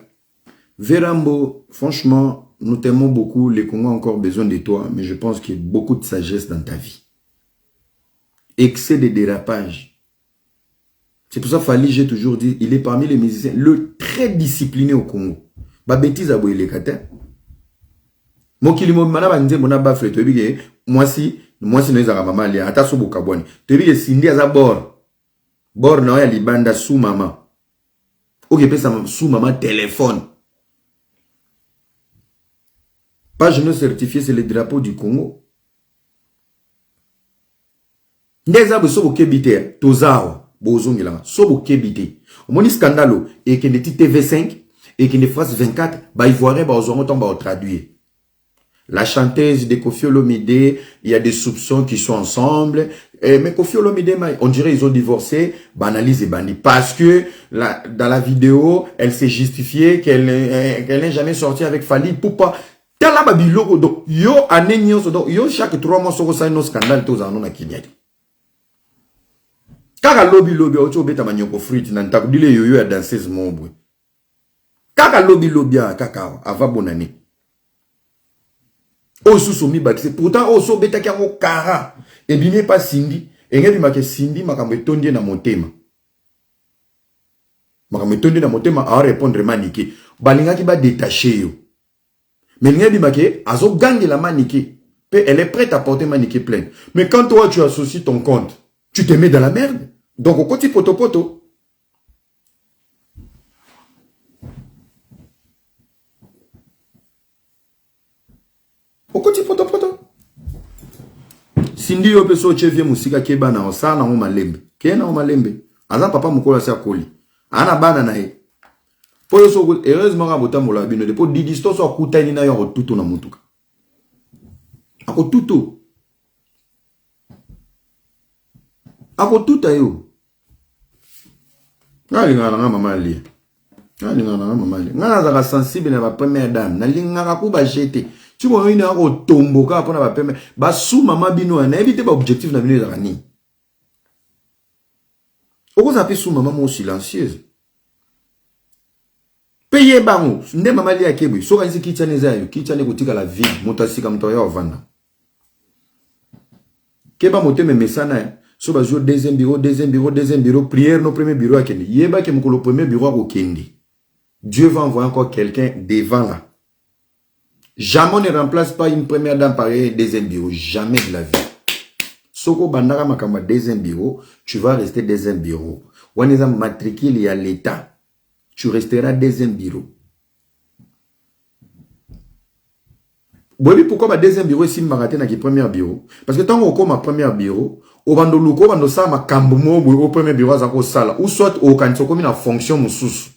Verambo, franchement, nous t'aimons beaucoup. Les Congos ont encore besoin de toi, mais je pense qu'il y a beaucoup de sagesse dans ta vie. Excès de dérapage. C'est pour ça que Fali, j'ai toujours dit, il est parmi les musiciens le très discipliné au Congo. Ba bêtise à boire les katins. Moi qui lui mana banze mona bafle to bige moi si nous za mama lia ata so bokabwani. To bige sindi aza bord. Bord na ya libanda sous mama. OK pesa sous mama téléphone. Pas jeune certifié, c'est le drapeau du Congo. Ndeza so bokebite tozawa bozongela so bokebite. Omoni scandalo et que neti TV5 et que ne France 24 ba ivoirien ba ozongo tomba au traduire. La chanteuse de Koffi Olomide, il y a des soupçons qui sont ensemble. Mais Koffi Olomide, on dirait ils ont divorcé. Banalise et bandi. Parce que dans la vidéo, elle s'est justifiée qu'elle n'est jamais sortie avec Fali. Pourquoi? Donc, yo chaque 3 mois, so ça nos scandale tous en on a kinyati. Kaka lobby ocho beta manyoko fruit na ntakudile yo ya danseuse mombwe. Kaka lobby a kaka ava bonani. Osu somi bakise pourtant oso beta kyango kara et bimé pas Cindy et ngebi make Cindy makambo etondie na motema. Makambo etondie na motema a répondre manike. Balinga ki ba détacher yo. Mais ngebi make azo gangi la manike. Elle est prête à porter manike pleine. Mais quand toi tu associes ton compte, tu te mets dans la merde. Donc au côté poto. Au côté poto. Cindy yo peso chevie musika keba na osana o malembe. Kena o malembe. Aza papa mukola sa koli. Ana bana na ye. Po yo so heureusement ka botambola bino de po didisto so akutani na yo tutu na mutuka. Ako tutu. Ako tuta yo. Ngalinga na mama li. Ngalinga na mama li. Ngana za sensible na ba première dame. Na linga ku ba jeter. Tu vois une heure tomboka pour na ba première. Ba sous mama bino na éviter ba objectif na bino za ni. Oko za pe sous mama mo silencieuse. Payer bango. Nde mama li akebwe. So kanisi kitchane za yo. Kitchane kutika la vie. Motasika mto ya ovanda. Keba moteme mesana. So ba jour deuxième bureau, prière no premier bureau à Kendi. Yeba ke mukolo premier bureau à Kendi. Dieu va envoyer encore quelqu'un devant là. Jamais on ne remplace pas une première dame par un deuxième bureau. Jamais de la vie. Soko bandara makamba deuxième bureau, tu vas rester deuxième bureau. Waneza matricule à l'état, tu resteras deuxième bureau. Pourquoi ma deuxième bureau est si maraté dans le premier bureau? Parce que tant qu'on ma premier bureau, au bando luko bando sa ma kambomo au premier bureau za ko sala ou soit au kanso comme une fonction mususu.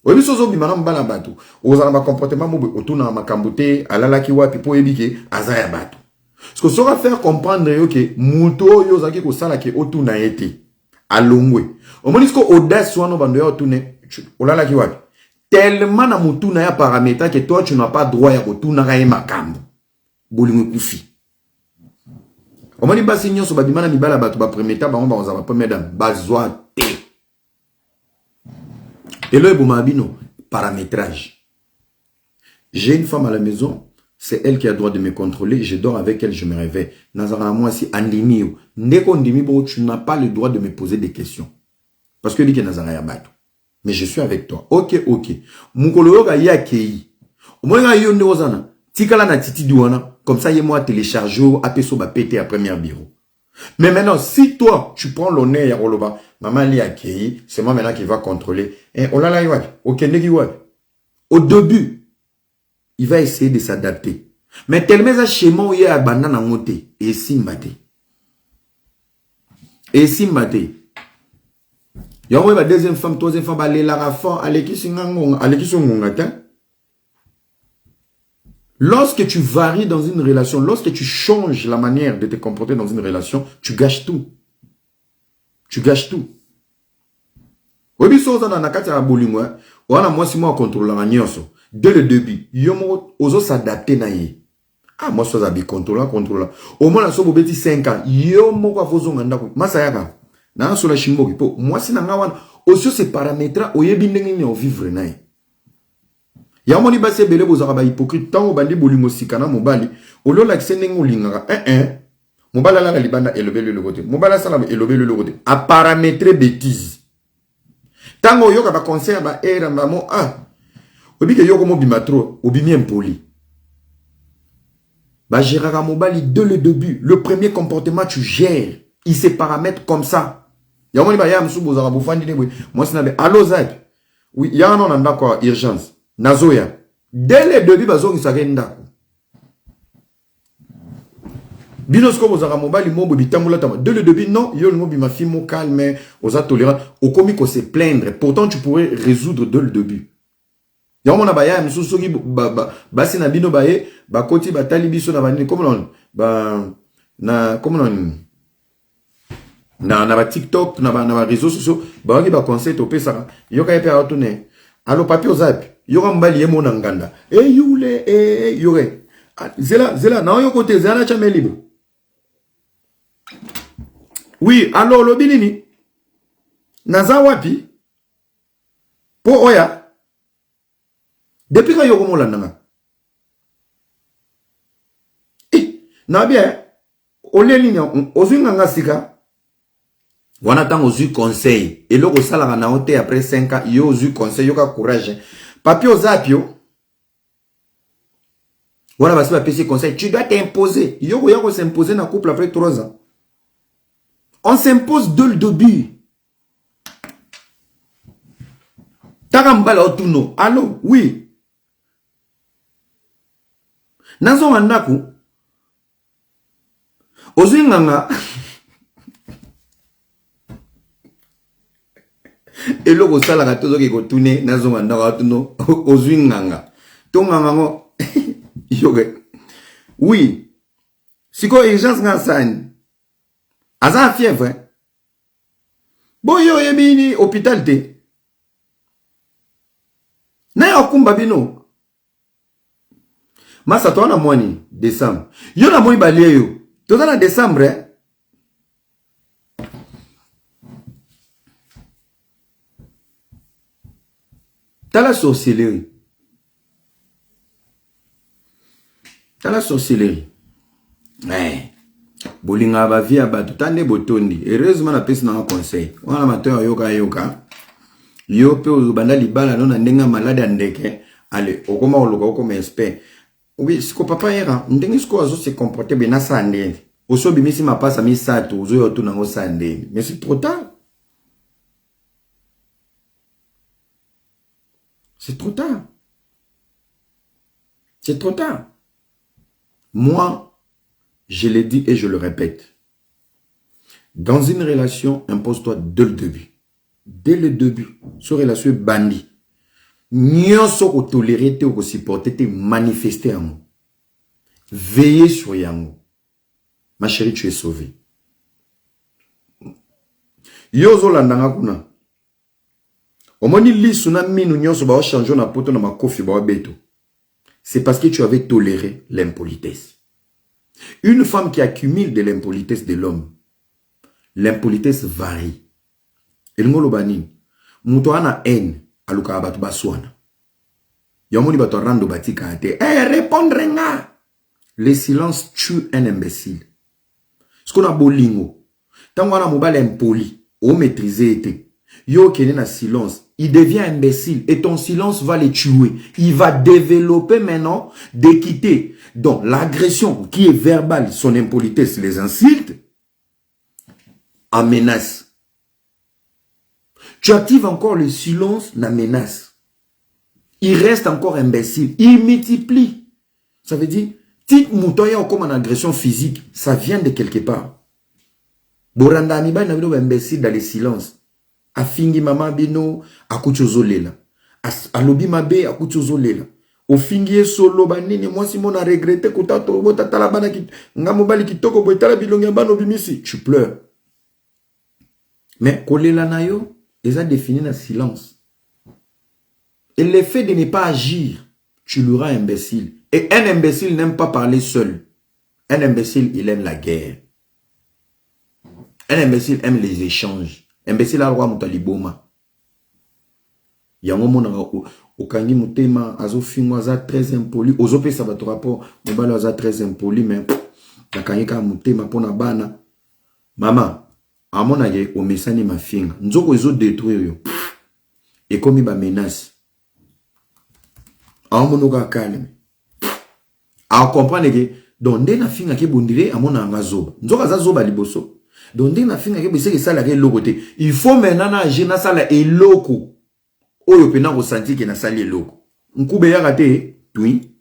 Obi sozo bi manam bana batu. O za ma comportement mo otuna ma kambote alala ki wapi po ebike azaya batu. Ce que ça va faire comprendre que muto yo zaki ko sala ki otuna ete alongwe. O monisko audace wano bando yo otune olala ki wapi. Tellement na mutuna ya paramètre que toi tu n'as pas droit ya otuna ka makambo. Bolingo kufi. Omoni basi nyonso babimana mibala bato ba premier temps bango ba première dame bazwa te. Et là bino paramétrage. J'ai une femme à la maison, c'est elle qui a le droit de me contrôler, je dors avec elle, je me réveille. Nazara moi si andimi ndeko ndimi bo tu n'as pas le droit de me poser des questions. Parce que dit que Nazara ya bato. Mais je suis avec toi. OK. Mukolo yoga yakei. Omoya yo ndozana. Tikala na titi douana. Comme ça, moi télécharger apeso ba pété à premier bureau. Mais maintenant, si toi, tu prends l'honneur ya Roloba, maman li akei, c'est moi maintenant qui va contrôler. Et oh là là, OK, au début, il va essayer de s'adapter. Mais tellement ça schéma où il y a banana monté et si maté. Et si maté. Il y a une deuxième femme, troisième femme, aller la rafon, aller qui sont. Lorsque tu varies dans une relation, lorsque tu changes la manière de te comporter dans une relation, tu gâches tout. Tu gâches tout. Dès le début, oso s'adapter na ye. Ah, moi, je suis contrôlant. Au moins, je suis 5 ans. Yo, moi, je suis Masayaka. Na sola shimboki po. Moi, si na ngawan, aussi ces paramètres, oyebi ndenge ni vivre na ye. Ya moni basi bele bozaka ba hypocrite tango bandi bolingo sikana mobali olola kisendenge olingaka mobala la libanda elobele le côté mobala sala elobele le côté a paramétrer bêtise tango yoka ba conseil ba era mamo obi ke yoko mobima trop obimi impoli ba gérera mobali dès le début le premier comportement tu gères il se paramètre comme ça ya moni ba ya msu bozaka bofandi ne moi sinabe allo Zach oui ya non anda quoi urgence Nazoya. Dès le début, bazo ngisagenda. Binosko bozaka mobali mobo bitamula tama. Dès le début, non, yo mobi ma fille mo calme, osa tolérant. Au comique se plaindre. Pourtant, tu pourrais résoudre dès le début. Ya mona baya misusu ki basi na bino baye, ba koti batali biso na bani comme non. Na comme non. Na ba TikTok, na ba réseaux sociaux, ba ki ba conseil to pesa. Yo ka epe atone. Allo papi ozapi. Yoga mbali yemo na nganda. Yule, yore. Zela, na yo kote, zela chame libre. Oui, alors, lo bilini. Naza wapi. Po oya. Depuis quand yoko mola nanga. Na bien, ole linya, ozu nganga sika. Wana tang ozu conseil. Et loko sala na ote après 5 ans, yo ozu conseil, yoka courage. Papi Ozapio. Voilà, va se faire conseil. Tu dois t'imposer. Yoko s'imposer dans le couple après 3 ans. On s'impose dès le début. Tarambala otuno. Allô? Oui. Nazo mandaku. Ozinganga. Et le gars la gâteau qui continue nazo mandaku otuno. Ozinganga. Tonganga. Oui. Si quoi urgence ngasan. Aza fièvre. Bon yo yebini hôpital te. Na yo kumba bino. Masa to na mwani décembre. Yo na moi balie yo. To na décembre. T'as la sorcellerie. T'as la sorcellerie. Ouais. Bolinga ba via ba tutande botondi. Heureusement la pesi na conseil. Wana mato yoka. Yo pe ozubanda libala non ndenga malade andeke. Allez, okoma oloka okoma expert. Oui, siko papa era, ndengi siko azo se comporter bena sande. Oso bimisi mapasa mi sato, ozo yotu na ngo sande. Mais c'est trop tard. C'est trop tard. C'est trop tard. Moi, je l'ai dit et je le répète. Dans une relation, impose-toi dès le début. Dès le début. Sur relation bandit. Nyonso ko tolérer te ko supporter te manifester en moi. Veillez sur yango. Ma chérie, tu es sauvée. Yozo landanga kuna. Omoni li tsunami nu nyonso ba changer na poto na makofi ba beto. C'est parce que tu avais toléré l'impolitesse. Une femme qui accumule de l'impolitesse de l'homme, l'impolitesse varie. Et ngolo bani, muto ana haine, aluka abatu baswana. Yomoni bato rando batika ate. Répondre nga. Le silence tue un imbécile. Ce qu'on a bolingo. Tant qu'on a mobile impoli, ou maîtriser été. Yo qui est dans silence, il devient imbécile et ton silence va le tuer. Il va développer maintenant d'équité. Donc l'agression qui est verbale, son impolitesse, les insultes, en menace. Tu actives encore le silence, la menace. Il reste encore imbécile. Il multiplie. Ça veut dire, si moutoya comme en agression physique, ça vient de quelque part. Boranda aniba na bino imbécile dans le silence. Afingi mama bino akuchozolela. Alobi mabe akuchozolela. Ofingi solo banini moi si mon a regretté kutato botatala bana ki ngamobali kitoko boitala bilongi bano bimisi. Tu pleures. Mais kolela na yo, ils ont défini le silence. Et le fait de ne pas agir, tu l'auras imbécile. Et un imbécile n'aime pas parler seul. Un imbécile, il aime la guerre. Un imbécile aime les échanges. Imbécile a le roi Moutaliboma. Yango mona okangi mutema azo fingo aza très impoli. Ozope sa bato rapport mobalo aza très impoli mais nakangi ka mutema pona bana. Mama, amona ye omesani mafinga. Nzoko ezo détruire yo. Et comme il ba menace. Amono ka calme. A comprendre que donc dès na finga ke bondire amona nga zoba. Nzoka za zoba liboso. Donc, il faut maintenant agir dans la eloko. Oyo pena ressentir que na sali eloko. Nkube ya raté, oui.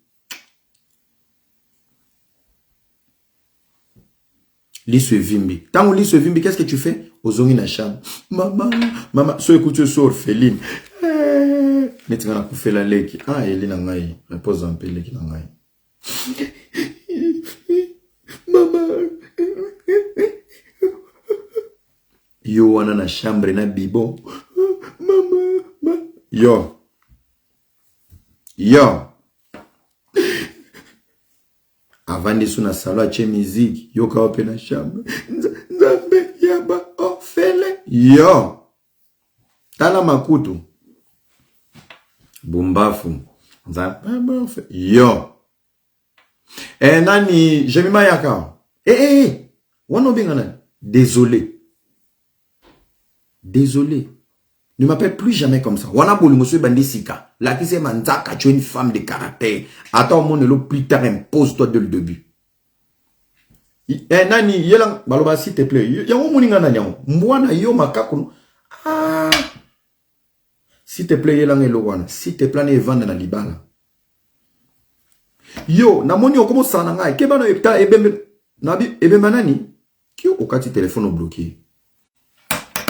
Lise vimbi. Tant on lise vimbi, qu'est-ce que tu fais? Ozongi na chambre. Maman, so écoute so orpheline. Mais tu vas couper la leki. Ah, elle est na ngai. Repose un peu leki na ngai. Maman. Yo wana na chambre na bibo. Mama. Yo. Avant de sous na salon à musique. Yo ka open na chambre. Nzambe yaba ofele. Yo. Tala makutu. Bumbafu. Nzambe ofele. Yo. Nani, jemima yaka. Wano bingana. Désolé. Ne m'appelle plus jamais comme ça. Wana boli monsieur bandisika. La qui c'est manzaka, tu es une femme de caractère. Attends, mon elo plus tard impose-toi dès le début. Nani, yelang, baloba s'il te plaît. Yango moninga na nyango. Mwana yo makako. Ah. S'il te plaît, yelang elo wana. S'il te plaît, ne vanda na libala. Yo, na moni okomo sana ngai. Kebano epta ebembe. Nabi ebemba nani? Kyo okati téléphone bloqué.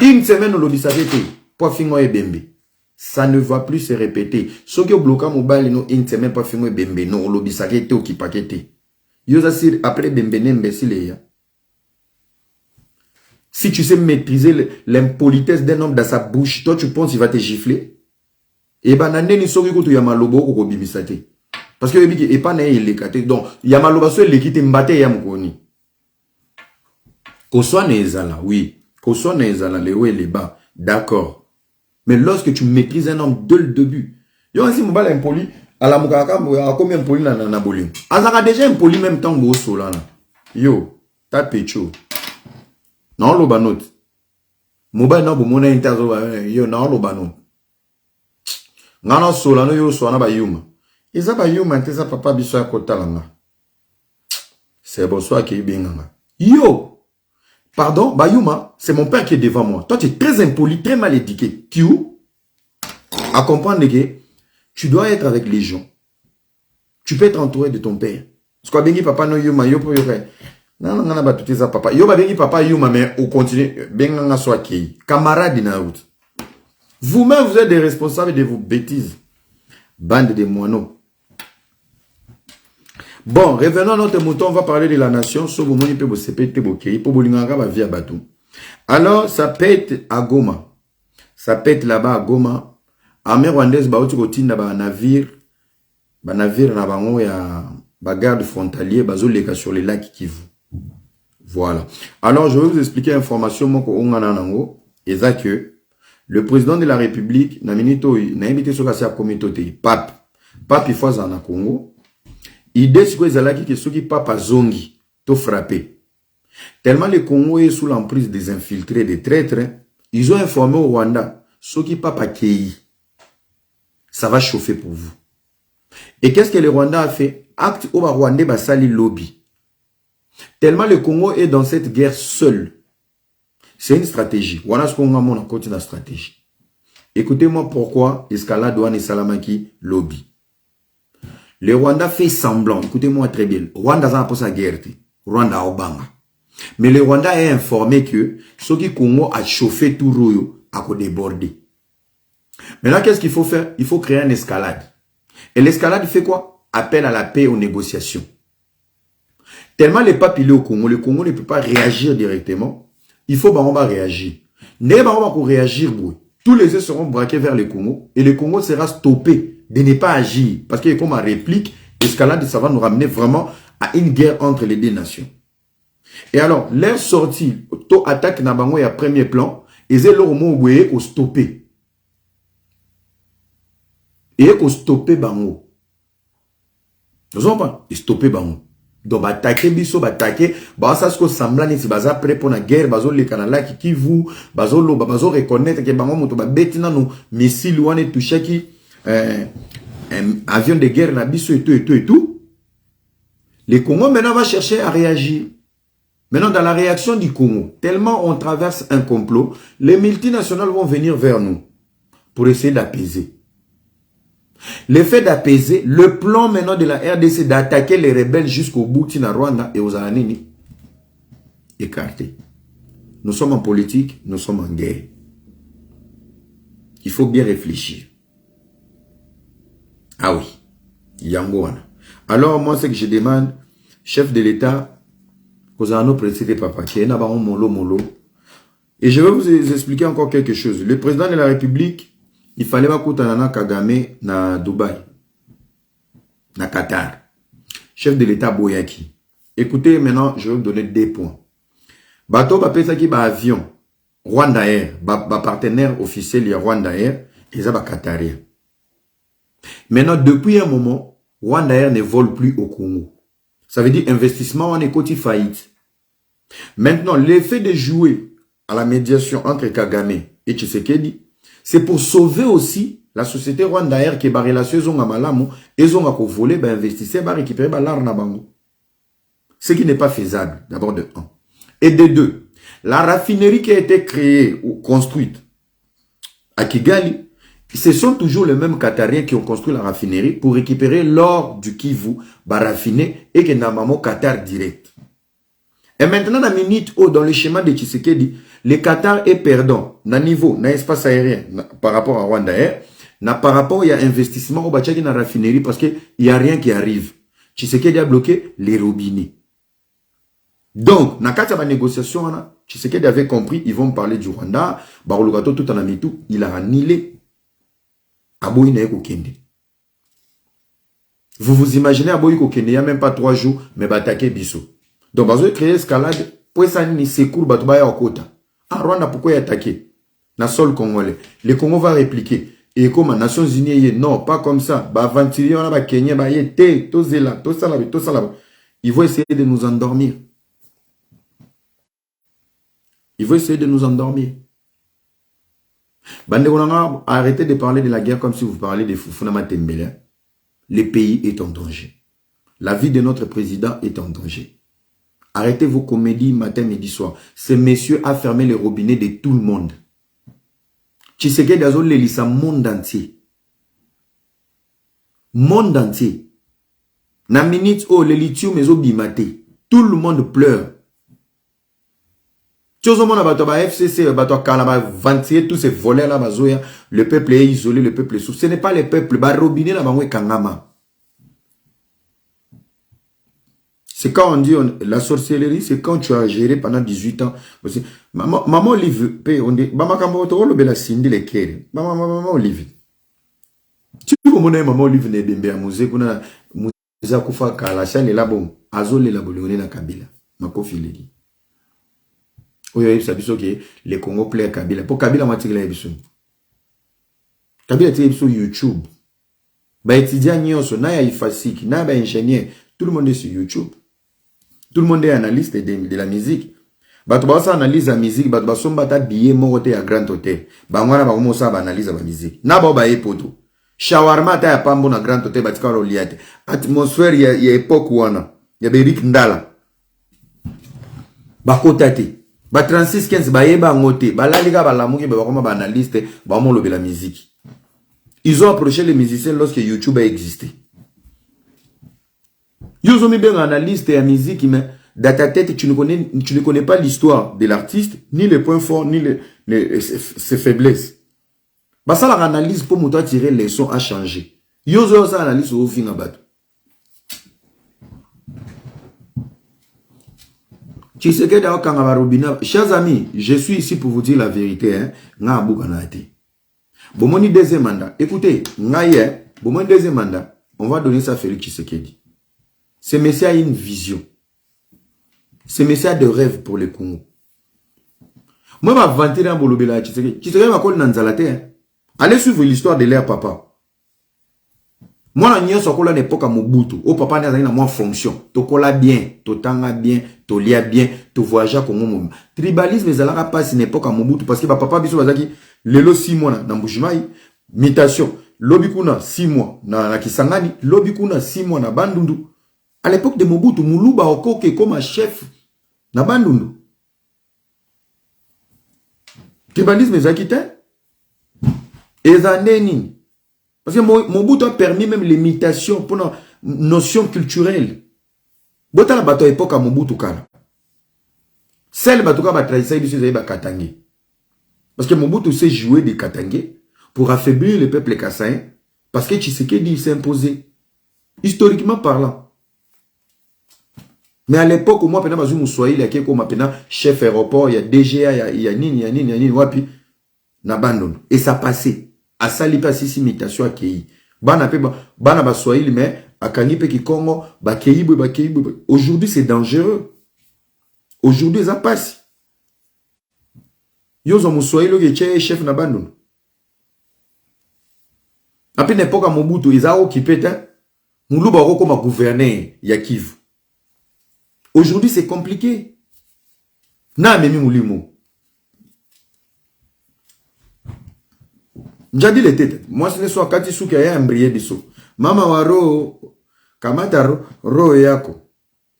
Une semaine, on l'a dit, pour finir et bembe. Ça ne va plus se répéter. Ce qui est bloqué, mobile, une semaine, pour finir et bembe. Non, on l'a dit, ça qui est qui paqueté. Après bembe, imbécile. Si tu sais maîtriser l'impolitesse d'un homme dans sa bouche, toi, tu penses qu'il va te gifler? Et ben, nane ni soki ko tu yamalobo ko bimisate. Parce que et pas né il est donc yamaloba so le kite mbate ya mkoni. Ko soit nezala, oui. Ko soit nezala le haut et le bas. D'accord. Mais lorsque tu maîtrises un homme dès le début, yo si mobile impoli, à la mukaka a combien impoli na boli. Azaka déjà impoli même temps bo solana. Yo, ta pecho. Non lo banot. Mobile na bo mona interzo yo non lo banot. Ngana solano yo so na ba yuma. Eza ba yuma nteza papa biso ya kotalanga. C'est bon soit qui binganga. Yo. Pardon, Bayuma, c'est mon père qui est devant moi. Toi, tu es très impoli, très mal éduqué. Q, à comprendre que tu dois être avec les gens. Tu peux être entouré de ton père. Parce que bengi papa no yuma yo pour yo frère. Non, ba tout ça papa. Yo ba bengi papa yuma mais on continue benganga soit qui. Camarade na route. Vous-même vous êtes des responsables de vos bêtises. Bande de moineaux. Bon, revenons à notre mouton, on va parler de la nation. Alors, ça pète à Goma. Ça pète là-bas à Goma. Armée rwandaise, ba uti kotinda ba navire na bango ya garde frontalier, bazo leka sur les lacs Kivu. Voilà. Alors, je vais vous expliquer l'information et ça que le président de la République n'a invité sur la communauté Pape. Pape il faut en Congo. Idée c'est que zalaki que ceux qui Pape zongi to frappé. Tellement le Congo est sous l'emprise des infiltrés, des traîtres, ils ont informé au Rwanda ceux qui Pape accueilli. Ça va chauffer pour vous. Et qu'est-ce que le Rwanda a fait? Acte au Rwanda basali lobby. Tellement le Congo est dans cette guerre seul. C'est une stratégie. Voilà ce qu'on a mon côté de la stratégie. Écoutez-moi pourquoi escalade douane et salamaki lobby. Le Rwanda fait semblant. Écoutez-moi très bien. Rwanda a pour sa guerre. Rwanda Obanga. Mais le Rwanda est informé que ce qui Congo a chauffé tout Royo a débordé. Maintenant, qu'est-ce qu'il faut faire? Il faut créer une escalade. Et l'escalade fait quoi? Appel à la paix, aux négociations. Tellement les papes il est au Congo, le Congo ne peut pas réagir directement. Il faut on va réagir. Pour réagir, tous les yeux seront braqués vers le Congo et le Congo sera stoppé de ne pas agir. Parce que comme une réplique, l'escalade, ça va nous ramener vraiment à une guerre entre les deux nations. Et alors, leur sortie, to attaque Nabango et à premier plan, ils ont leur mot au stopper. Et au stopper Bango. Nous avons pas, stopper Bango. Donc, attaquer biso, attaquer, ça ce que semblant si baza prêt pour la guerre, bazo le Canada qui vous, bazo reconnaître que bango moto ba betina no missile ou ane touché qui avion de guerre na biso et tout. Les Congo maintenant va chercher à réagir. Maintenant dans la réaction du Congo, tellement on traverse un complot, les multinationales vont venir vers nous pour essayer d'apaiser. L'effet d'apaiser, le plan maintenant de la RDC d'attaquer les rebelles jusqu'au bout de Rwanda et aux Ananini, écarté. Nous sommes en politique, nous sommes en guerre. Il faut bien réfléchir. Ah oui, Yangoana. Alors moi, ce que je demande, chef de l'État, Kozano précédé papa, qui est nabaron molo. Et je vais vous expliquer encore quelque chose. Le président de la République, il fallait pas Nana Kagame na Dubaï, na Qatar. Chef de l'État Boyaki. Écoutez, maintenant, je vais vous donner des points. Bateau bapesa ki ba avion, Rwanda Air, ba partenaire officiel ya Rwanda Air, et ça ba Qatarien. Maintenant, depuis un moment, Rwanda Air ne vole plus au Congo. Ça veut dire investissement en écoute faillite. Maintenant, l'effet de jouer à la médiation entre Kagame et Tshisekedi, c'est pour sauver aussi la société Rwanda Air qui est relation à Malamu et ils ont volé, investisseur, récupérer l'argent bango. Ce qui n'est pas faisable, d'abord de 1. Et de 2, la raffinerie qui a été créée ou construite à Kigali, ce sont toujours les mêmes Qatariens qui ont construit la raffinerie pour récupérer l'or du Kivu, raffiné et que Namamo Qatar direct. Et maintenant, dans le schéma de Tshisekedi, le Qatar est perdant, na niveau, na espace aérien, par rapport à Rwanda Air, par rapport, il y a investissement au Bachaki dans la raffinerie parce qu'il n'y a rien qui arrive. Tshisekedi a bloqué les robinets. Donc, dans la négociation, Tshisekedi avait compris, ils vont parler du Rwanda, Barologato tout en amitou, il a annulé. Aboïne Kokende. Vous vous imaginez Aboïne Kokende, il n'y a même pas 3 jours, mais attaquer Bissot. Donc, vous avez créé escalade, pour ça, ni secours, batubaya au quota. Ah, Rwanda, pourquoi y attaquer? Na sol congolais. Le Congo va répliquer. Et comme les Nations Unies, non, pas comme ça. Bah, aventurier, on a Kenya, bah, yé, tout zéla, tout ça là. Ils vont essayer de nous endormir. Ils vont essayer de nous endormir. Arrêtez de parler de la guerre comme si vous parlez de Foufouna Matembele. Le pays est en danger. La vie de notre président est en danger. Arrêtez vos comédies matin, midi, soir. Ce monsieur a fermé les robinets de tout le monde. Tshisekedi Azol Lelissa, monde entier. Monde entier. Na minute oh, le lithium est bimate. Tout le monde pleure. FCC, tous ces voleurs là, le peuple est isolé, le peuple est souffre. Ce n'est pas le peuple, robinet là, Kangama. C'est quand on dit la sorcellerie, c'est quand tu as géré pendant 18 ans. Maman Olive, on dit, maman Olive. Tu vois, maman Olive n'est pas musée, eza kufa kala chane la bon azole la bolingone na Kabila makofi leli oyo yebisa biso ke le Congo plaît Kabila pour Kabila matikela yebiso Kabila tike biso YouTube ba étudiant nyonso na ya ifasiki na ba ingénieur tout le monde est sur YouTube tout le monde est analyste de la musique bato ba sa analyse la musique bato ba somba ta billet moko te ya Grand Hôtel ba ngwana ba komosa ba analyse la musique na ba ba epoto shawarma ta ya pambo na Grand Hôtel batika ro liate atmosphère ya époque wana ya Berik Ndala ba kotate ba 36-15 ba yeba ngote ba lalika ba lamuki ba koma ba analyste ba mo lobela musique. Ils ont approché les musiciens lorsque YouTube a existé. Ils ont mis bien un analyste et un musique, mais dans ta tête, tu ne connais pas l'histoire de l'artiste, ni les points forts, ni ses faiblesses. Bah ça, l'analyse pour moi tirer les sons à changer. Ils ont ça analyse au fin à battre. Tu sais que dans Kangabarobina, chers amis, je suis ici pour vous dire la vérité. Hein? Bon, mon deuxième mandat. Écoutez, bon, mon deuxième mandat, on va donner ça à Félix Tshisekedi. Ce monsieur a une vision. Ce monsieur a de rêves pour le Congo. Moi, je vais vanter dans Bolobela Tshisekedi. Tshisekedi va coller dans Nzalate. Allez suivre l'histoire de leur papa. Moi, je suis à l'époque à Mobutu. Au papa, n'a pas moins fonction. Tu colles bien, tu tanga bien, tu lis bien, tu voyages comme moi. Tribalisme, ça n'a pas une époque à Mobutu parce que papa, biso bazaki, lelo 6 mois dans Mbujimayi, mutation. Lobikuna 6 mois na Kisangani, Lobikuna 6 mois na Bandundu. À l'époque de Mobutu, Muluba Okoke comme chef na Bandundu. Tribalisme, ça quitté. Et ça n'est parce que Mobutu a permis même l'imitation pour une notion culturelle. Bota la bateau époque à Mobutu kala. Celle bateau ka ba tradition ici c'est ba Katangé. Parce que Mobutu sait jouer des Katangé pour affaiblir le peuple kassaïen parce que Tshisekedi s'est imposé historiquement parlant. Mais à l'époque où moi pena bazu Moussoaï il y a comme pena chef aéroport, il y a DGA, il y a nini wapi na bandon et ça passait. A sali pas si imitation à Kei. Bana ba Swahili mais à Kangipe qui Congo ba Kei. Aujourd'hui c'est dangereux. Aujourd'hui ça passe. Yo zo Swahili qui est chef na bandon. Après n'époque à Mobutu ils ont occupé ta Muluba ro comme gouverner ya Kivu. Aujourd'hui c'est compliqué. Na memi mulimo. J'ai dit les têtes. Moi, ce ne soit quand il y a un brillé biso. Mama waro, kamata ro yako.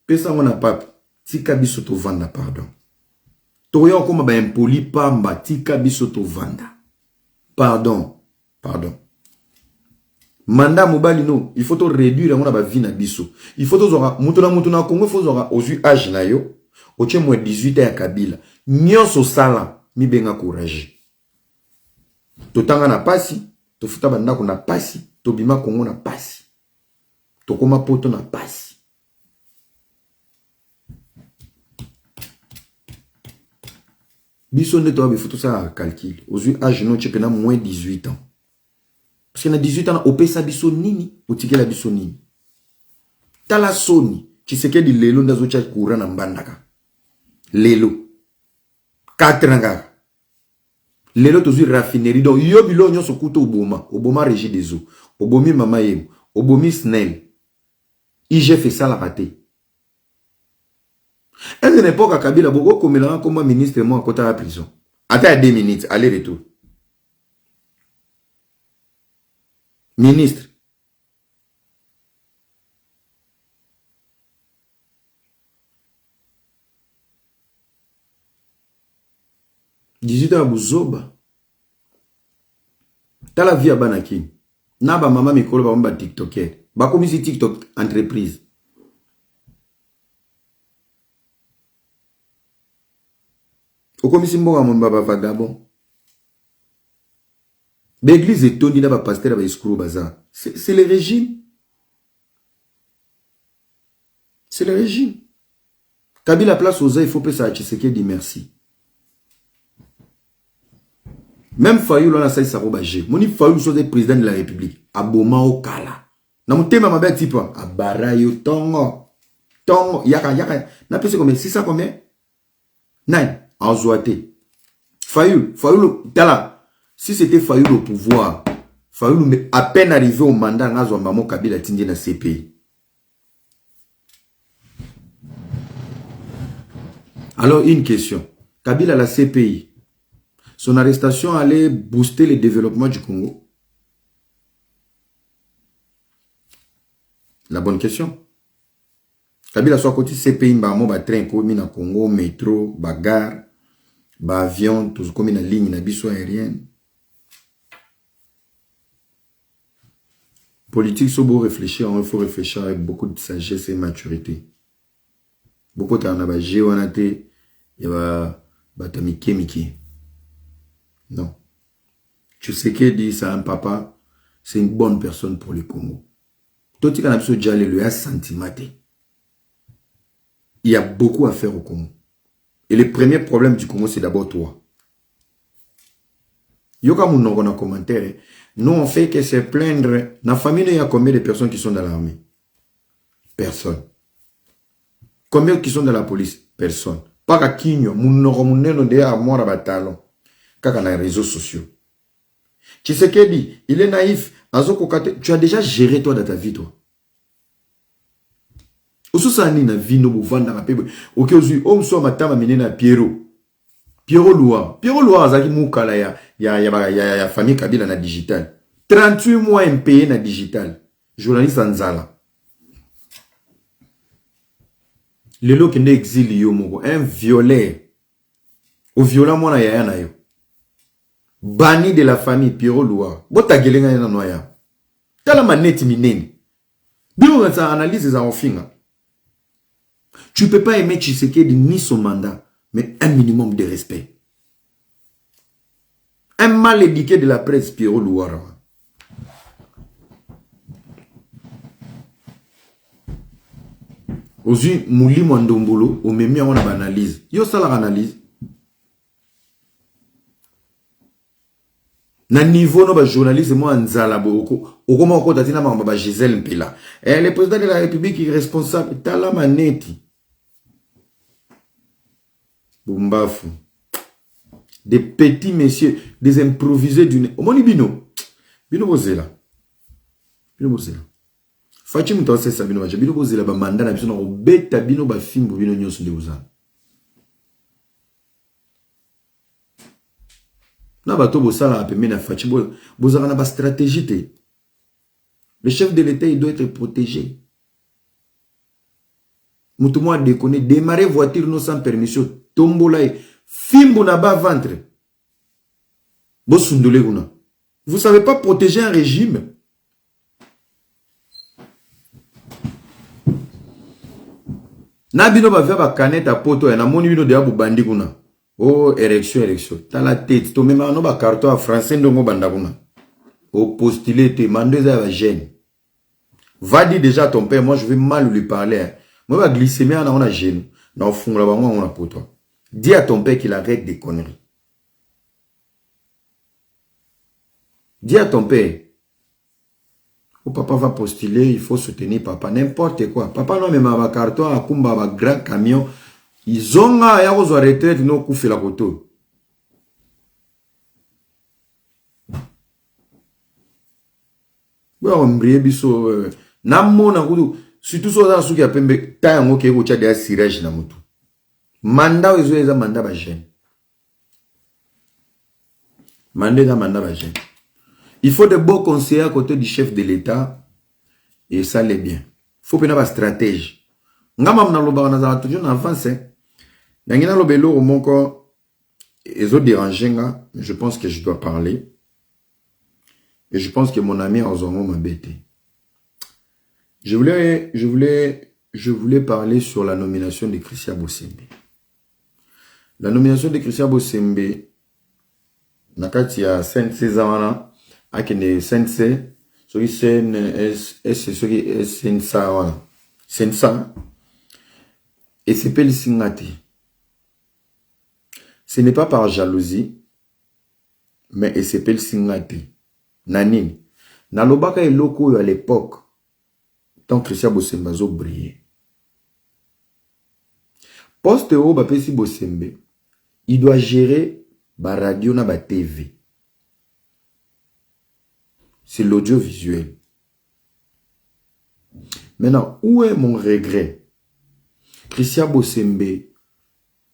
Pesa mona pape. Tika biso to vanda, pardon. Toyo koma ba impoli pamba. Tika biso to vanda. Pardon. Pardon. Manda mobali no. Il faut to réduire on a ba vie na biso. Il faut to zora. Mutuna Congo, il faut zora. Ozu âge na yo. Oche mwe 18 ans à Kabila. Nyonso sala. Mi benga courage. Totanga na pasi, tofuta bandako na pasi, tobima Congo na pasi. Tokoma poto na pasi. Biso nde to bifuto ça calcul. Aujourd'hui âge non chepena moins 18 ans. Parce que na 18 ans opesa biso nini, otikela biso nini. Tala soni, Tshisekedi lelo ndazo cha kura na mbandaka. Lelo 4 ans. Lelo tozu raffinerie donc yo bilo nyonso kuto oboma régie des eaux obomi mama yem obomi snell IG fait ça la raté. À une époque à Kabila boko komela comme ministre moi à côté de la prison attends 2 minutes aller retour ministre Dix-huit ans Buzoba. T'as la vie à Banaki. Na ba maman mikolo ba mba TikToker. Ba komi si TikTok entreprise. O komi si mboga mba ba vagabond. L'église est toni na ba pasteur ba escroc bazar. C'est le régime. C'est le régime. Kabila place aux il faut que ça Tshisekedi merci. Même Fayou, là, ça y est, Moni Fayou, soit le président de la République. Aboma Okala. Na mutema mabe tipo abara yo tongo. Tongo yaka na pese combien 600 combien? 9 Anzoate. Fayoulou tala. Si c'était Fayoulou au pouvoir, Fayoulou à peine arrivé au mandat Nazo Mamo Kabila tindi na CPI. Alors une question. Kabila la CPI. Son arrestation allait booster le développement du Congo? La bonne question. Kabila soit côté CPI, ba train komi na Congo, métro, bagarre, ba avion, tout comme na ligne na biso aérienne. Politique, il faut réfléchir, il faut réfléchir avec beaucoup de sagesse et maturité. Beaucoup de gens géonate, il va miki. Non. Tu sais qu'il dit ça, un papa, c'est une bonne personne pour le Congo. Tout ce qu'on a besoin de dire, il y a sentimenté. Il y a beaucoup à faire au Congo. Et le premier problème du Congo, c'est d'abord toi. Yoka mon a commentaire. Nous, on fait que se plaindre. Dans la famille, il y a combien de personnes qui sont dans l'armée? Personne. Combien qui sont dans la police? Personne. Pas qu'à Kinyo, mon de à moi à batalon. Quand on a les réseaux sociaux. Tu sais qu'il dit, il est naïf. Tu as déjà géré toi dans ta vie, toi. Osusani na vie no buvanda na pebe. Ok, aujourd'hui, homme soit matama menena Pierrot. Pierrot Loire, zaki mukala ya famille Kabila na digital. 38 mois impayé na digital. Journaliste Anzala. Lelo kende exil yo moko. Un violeur. Au violent mona ya na yo. Banni de la famille Pierrot Loire. Bota gelenga na noya. Tala maneti minene. Bilo sa analyse za ofinga. Tu ne peux pas aimer Tshisekedi ni son mandat, mais un minimum de respect. Un mal éduqué de la presse, Pierrot Louara. Aujourd'hui, Mouli Mwandombolo, au même on a une analyse. Yo ça l'analyse. Na niveau no ba journaliste moi nzala boko okoma ko tatina ba Gisèle Mpela. Et le président de la République est responsable tala maneti. Bumbafu. Des petits messieurs, des improvisés d'une Omoni Bino. Bino Bozela. Bino Bozela. Fachi mutose sa bino bacha bino Bozela ba manda na biso na obeta bino ba fimbo bino nyoso de uzana. Na bato bosala apemé na fachi bozala na ba stratégie te. Le chef de l'État il doit être protégé. Moutoumou a déconné, démarrer voiture non sans permission, tombolaï, fimbo na bas ventre. Bosundole guna. Vous savez pas protéger un régime. Na bino ba faire ba canette à poto et na moni bino de abu bandi guna. Oh, élection. T'as la tête, to même no ba carton à français ndongo banda guna. Oh, postuler te mandez à la gêne. Va dire déjà à ton père, moi je vais mal lui parler. Hein. Moi, je vais glisser, mais on a gêné. On a fond là-bas, on a pour toi. Dis à ton père qu'il arrête des conneries. Dis à ton père. Oh, papa va postuler, il faut soutenir papa. N'importe quoi. Papa non, mais ma carton, à kumba, un grand camion. Ils ont à y avoir retraite, ils n'ont fait la photo. Ouais, on brille, biso. Namo, na kudu. Surtout ça, ceux qui a pembe, taille qui est de sirage na mutu. Mandat, ils ont mandat ba jeune. Mandat mandat ba jeune. Il faut de bons conseillers à côté du chef de l'État et ça l'est bien. Il faut prendre une stratégie. Ngama mna loba na za toujours en français. Ngina lobelo au moko ils ont dérangé nga, mais je pense que je dois parler. Et je pense que mon ami Ozomo m'a bêté. Je voulais parler sur la nomination de Christian Bossembe. La nomination de Christian Bossembe, nakati ya Saint-Cézanne, akene Saint-Cé, soki Saint-Sa, et c'est Pel Singati. Ce n'est pas par jalousie, mais c'est Pel Singati. Nanini. Nalobaka eloko à l'époque, tant Christian Bosembe zo briller. Poste o bapesi Bosembe, il doit gérer ba radio na ba TV. C'est l'audiovisuel. Maintenant, où est mon regret? Christian Bosembe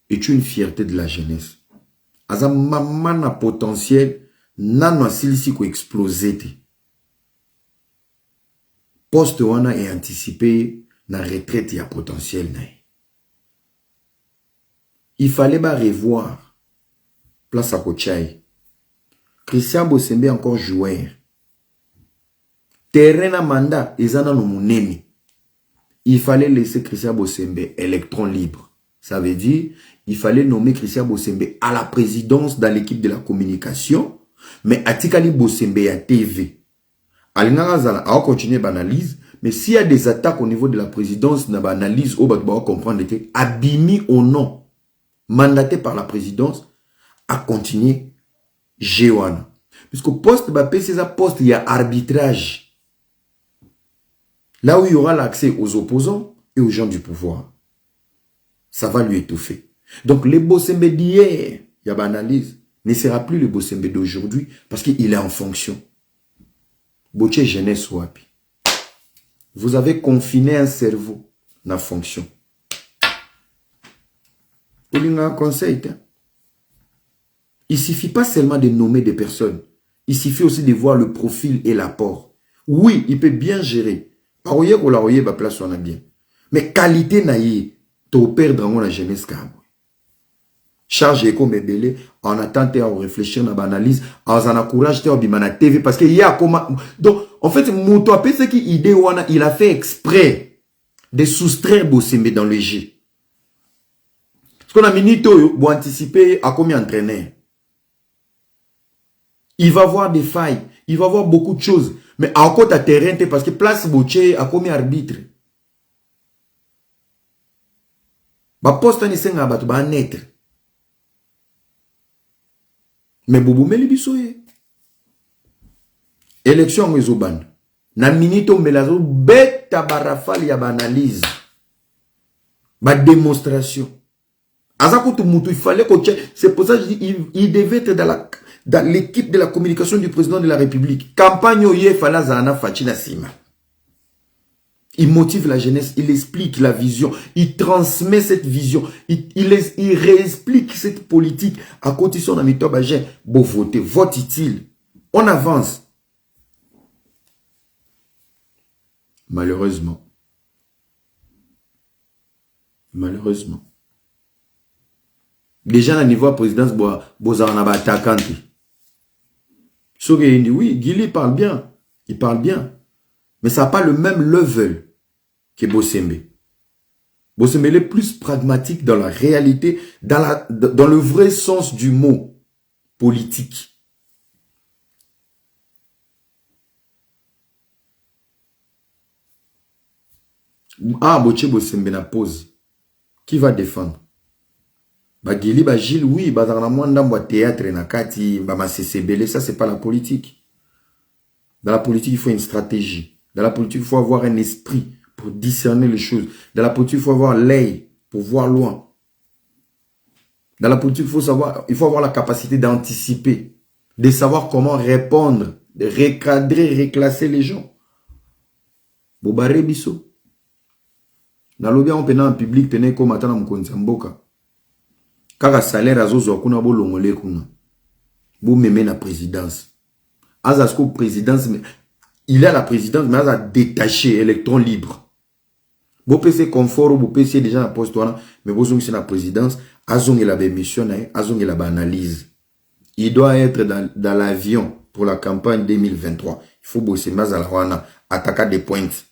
est une fierté de la jeunesse. Aza maman na potentiel, nano asilisi ko explosé te. Poste wana est anticipé na retraite ya potentiel na. Il fallait pas revoir place à Kochai. Christian Bosembe encore joueur. Terrain à mandat, ezana no munene. Il fallait laisser Christian Bosembe électron libre. Ça veut dire, il fallait nommer Christian Bosembe à la présidence dans l'équipe de la communication, mais Atikali Bosembe à TV. Alingazala a continué l'analyse, mais s'il y a des attaques au niveau de la présidence, na analyse, on va comprendre que Abimi au nom mandaté par la présidence à continuer Géwana. Puisque poste Bappé, c'est un poste, il y a arbitrage. Là où il y aura l'accès aux opposants et aux gens du pouvoir. Ça va lui étouffer. Donc les Bosembe d'hier, il y a une analyse, ne sera plus le Bosembe d'aujourd'hui parce qu'il est en fonction. Boche jeunesse wapi. Vous avez confiné un cerveau dans la fonction. Il y a un conseil. Il ne suffit pas seulement de nommer des personnes. Il suffit aussi de voir le profil et l'apport. Oui, il peut bien gérer. Paroyer ou la royer va place on a bien. Mais qualité naïe, tu perdre dans la jeunesse quand charge comme belé en attente à réfléchir dans l'analyse, en encourage à bimana TV parce qu'il y a comment donc en fait mon appelle ce qui idée il a fait exprès de soustraire Bosembe dans le jeu. Parce qu'on a minito pour anticiper à combien entraîner. Il va voir des failles, il va voir beaucoup de choses, mais à côté à terrain parce que place Boche à combien arbitre. Ba poste ni senga batu ba net. Mais bobo meli bisoye. Élection ngezoban. Na minito melazo beta barafali ya banalize. Ba démonstration. Azakutu mutu il fallait que c'est pour ça que je dis il devait être dans l'équipe de la communication du président de la République. Campagne oye fala zana fachina sima. Il motive la jeunesse, il explique la vision, il transmet cette vision, il réexplique cette politique. À côté de son ami Tobagé, bon voter, vote utile. On avance. Malheureusement. Déjà, à niveau de la présidence, Bozarana va attaquer. Oui, Guili parle bien. Il parle bien. Mais ça n'a pas le même level que Bosembe. Bosembe est plus pragmatique dans la réalité, dans le vrai sens du mot politique. Ah, Boche Bosembe na pose. Qui va défendre? Bagili, Gilles, oui, dans le théâtre, ça c'est pas la politique. Dans la politique, il faut une stratégie. Dans la politique, il faut avoir un esprit pour discerner les choses. Dans la politique, il faut avoir l'œil pour voir loin. Dans la politique, il faut avoir la capacité d'anticiper, de savoir comment répondre, de recadrer, reclasser les gens. Bobare biso. Dans l'objet, on peut en public, tenez comme attendre m'konzi mboka. Kaka salaire azozo kuna bo longole kuna. Bo meme na présidence. Azasko présidence, mais il a la présidence, mais il a détaché électron libre. Bo PC confort, bo PC déjà na poste wana, mais bo zongi c'est la présidence, azongi la mission, azongi la analyse. Il doit être dans l'avion pour la campagne 2023. Il faut bosser mazalawana, attaquer des pointes.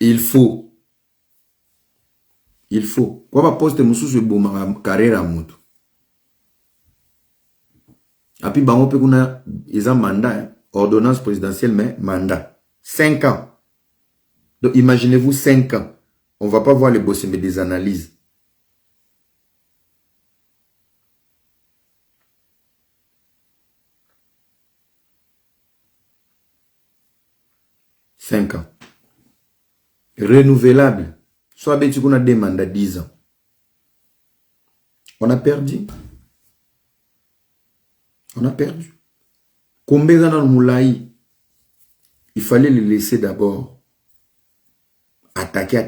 Il faut. Quoi va poster musu sur bon carrière à moto. Et puis bango pe kuna ils ont mandat, ordonnance présidentielle mais mandat 5 ans. Donc imaginez-vous 5 ans. On va pas voir les boss mais des analyses. « 5 ans. renouvelable. Soit bête qu'on a demandé 10 ans. On a perdu. On a perdu. Combien dans le moulay? Il fallait le laisser d'abord. Attaquer.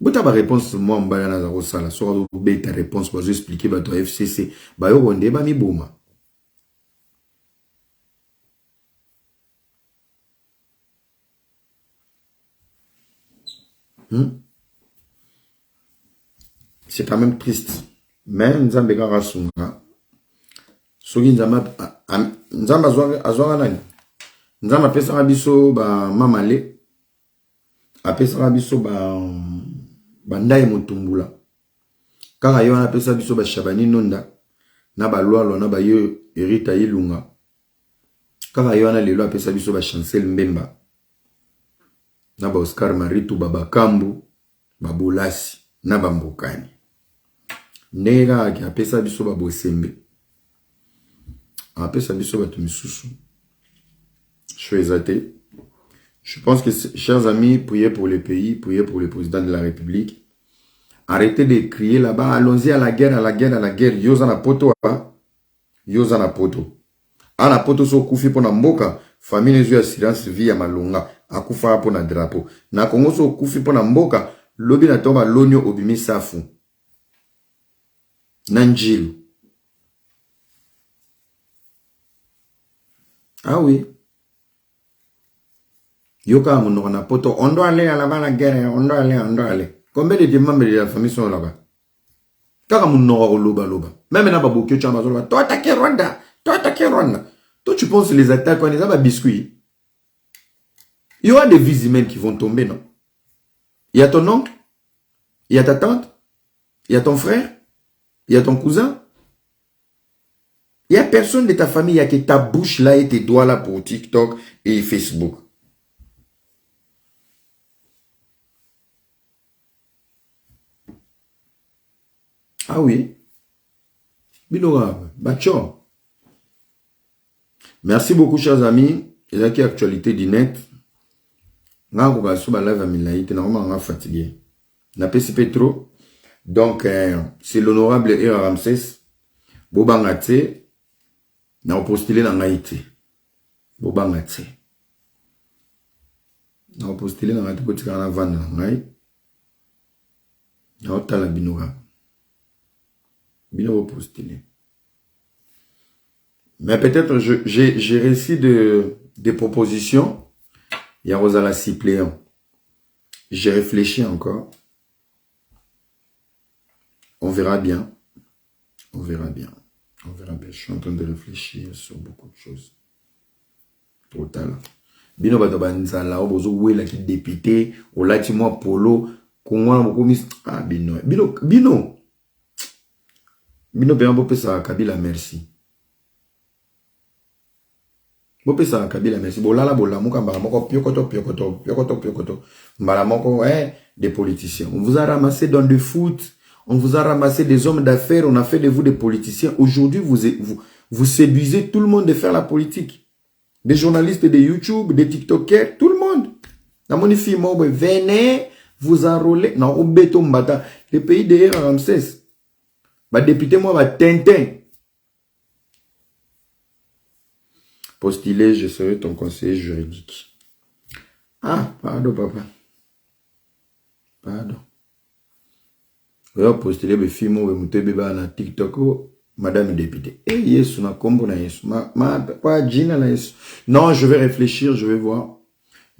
Vous avez réponse, moi, je vais vous dire, soit vous avez ta réponse, je vais vous expliquer, votre FCC, vous avez un débat, c'est quand même triste. Mais nous avons des gars rasunga. Soki nzamba azwanga nani? Nzamba pesa biso ba mamale. Apesa biso ba ndai mutumbula. Kaka yo na pesa biso ba Shabani Nonda na ba lwalo na ba yo Erita Ilunga. Kaka yo na lelo apesa biso ba Chancel Mbemba. Na ba Oscar Maritu Baba Kambu, Babulasi na Bambokani. Nega ki apesa biso ba Bosembe. Apesa biso ba Tumisusu. Je pense que, chers amis, priez pour le pays, priez pour le président de la République. Arrêtez de crier là-bas, allons-y à la guerre, à la guerre, à la guerre. Yozana poto, Yozana poto. Ana poto so kufi pona mboka, famille les assurance vie à malunga, akufa pona drapeau. Na Congo so kufi pona mboka, lobi na tomba lonyo obimi safu. Nanjilu. Ah oui. Yoka mon na poto, on doit aller à la guerre, on doit aller. Combien de membres de la famille sont là-bas? Kaka mon nora loba. Même na babo kyo chamba zola. Toi attaquer Rwanda. Toi tu penses les attaques on les a biscuits. Il y aura des vies humaines qui vont tomber, non? Il y a ton oncle, il y a ta tante, il y a ton frère, il y a ton cousin. Il y a personne de ta famille, il y a que ta bouche là et tes doigts là pour TikTok et Facebook. Ah oui. Bilora, Bacho. Merci beaucoup, chers amis. Et là, qui est actualité du net. Normalement, fatigué. N'a pas si trop. Donc, c'est l'honorable Era Ramsès. Bobangate. N'a postulé dans Haïti. Bobangate. N'a postulé dans Haïti. N'a postulé dans Bino postulé. Mais peut-être j'ai réussi des propositions. Il y a Rosala Cypléon. J'ai réfléchi encore. On verra bien. Je suis en train de réfléchir sur beaucoup de choses. Total. Bino Batobanzala, Obozo Wela qui député, Olatimo Polo, Kongwa Mokomis. Ah, Bino. Bino bien bopesa Kabila merci. Bopesa Kabila merci. Bolala bolamuka mbaramoko piokoto. Mbaramoko des politiciens. On vous a ramassé dans le foot, on vous a ramassé des hommes d'affaires, on a fait de vous des politiciens. Aujourd'hui, vous séduisez tout le monde de faire la politique. Des journalistes de YouTube, des TikTokers, tout le monde. La monifi mobe venez vous enrôler dans Obeto Mbata, le pays de Ramsès. Bah député moi va Tintin. Postulé, je serai ton conseiller juridique. Ah, pardon papa. Pardon. Postulé be fimo be mutebe ba na TikTok madame députée. Eh yesu na kombo na yesu. Ma pas jina na yesu. Non, je vais réfléchir, je vais voir.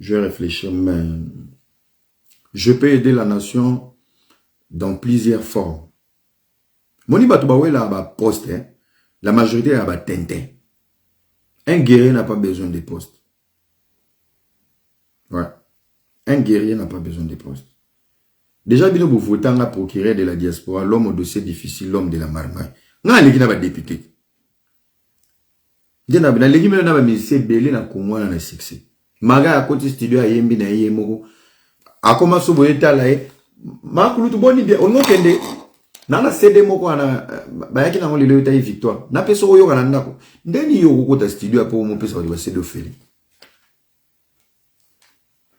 Je vais réfléchir mais je peux aider la nation dans plusieurs formes. Moni Batoubaoué là ba poste, hein? La majorité là ba Tintin. Un guerrier n'a pas besoin de poste. Ouais. Un guerrier n'a pas besoin de poste. Déjà, bien vous votez en procureur de la diaspora, l'homme au dossier difficile, l'homme de la marmaille. Non, il y a des députés. Il y a des ministres belé na Congo na succès. Maga à côté studio à Yembi na Yemoko. A commencé à être là. Ma kulutu boni bien. On kende. Nana CD moko ana bayaki na ngolelo tayi victoire. Na peso oyo kana ndako. Ndeni yo ko ta studio apo mo pesa wa CD ofeli.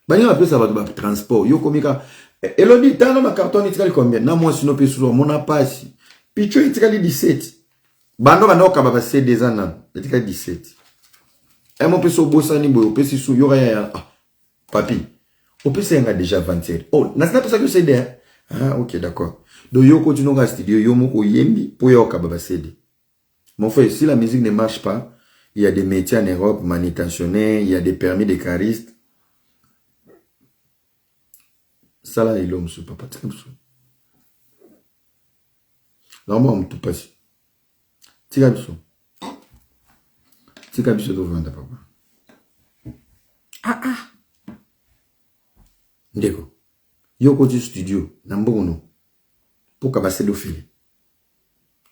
Bani on appelle ça va transport. Yo komika. Elodie, t'as dans ma carton, il t'a combien? Na moi, sinon, puis souvent, mon passe. Picho, il t'a 17. Bando, kababa, c'est des ans, il t'a 17. Et mon peso bossa ni boyo, peso sou, yora ya, papi. Au PC, il y a déjà 27. Oh, n'a pas ça que c'est there. Ah, ok, d'accord. Donc, yo continue à studio, yo moko yembi, pour yo kababa cédé. Mon frère, si la musique ne marche pas, il y a des métiers en Europe, manutentionnaires, il y a des permis de caristes. Ça là, il est monsieur, papa, c'est comme ça. Non, moi, on me tout passe. Tika biso. Tika biso to vanda, papa. Ah, ah. Ndeko. Yo côté studio, n'ambo no. Pour kabase do fili.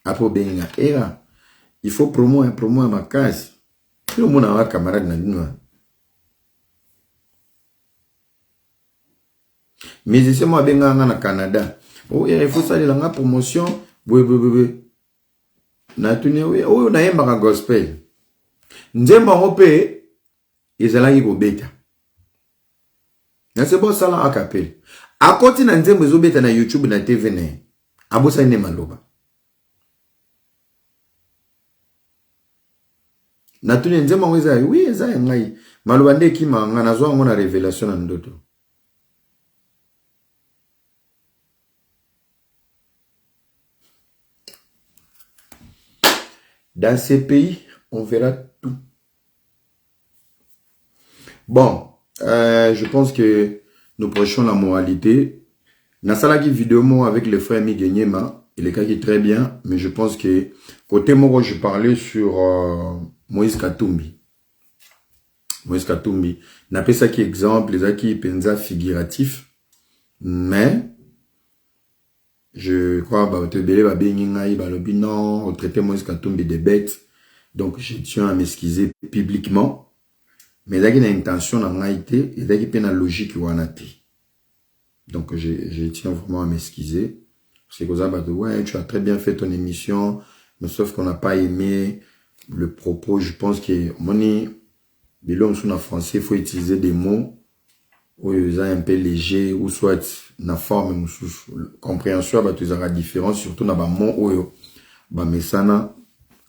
Après, benga, era. Il faut promouvoir ma case. Tout le monde a un camarade dans le mais c'est moi benga na Canada. Oh, il faut ça la promotion. Oui. Na tuni oui, oh na yemba gospel. Nzemba rope ezala yi beta. Na c'est bon ça la akapel. A côté na nzemba zo beta na YouTube na TV ne. Abosa ne maloba. Na tuni nzemba weza oui eza ngai. Maloba ndeki manga na zo ngona révélation na ndoto. Dans ces pays, on verra tout. Bon, je pense que nous prêchons la moralité. Nasalaki vidéo moi avec le frère Miguenyema, il est cas qui est très bien, mais je pense que côté moi je parlais sur Moïse Katumbi. Moïse Katumbi. N'a pas ça qui exemple, les acquis pensa figuratif, mais je crois que non, traiter Moïse Katumbi de bêtes. Donc, je tiens à m'excuser publiquement. Mais il y a une intention dans l'haïté et il y a une logique. Donc, je tiens vraiment à m'excuser. C'est comme ça, ouais, tu as très bien fait ton émission, mais sauf qu'on n'a pas aimé le propos. Je pense que, l'homme en français, il faut utiliser des mots où ils sont un peu léger ou soit na forme compréhension ba tuzara différent surtout na ba mot oyo ba mesana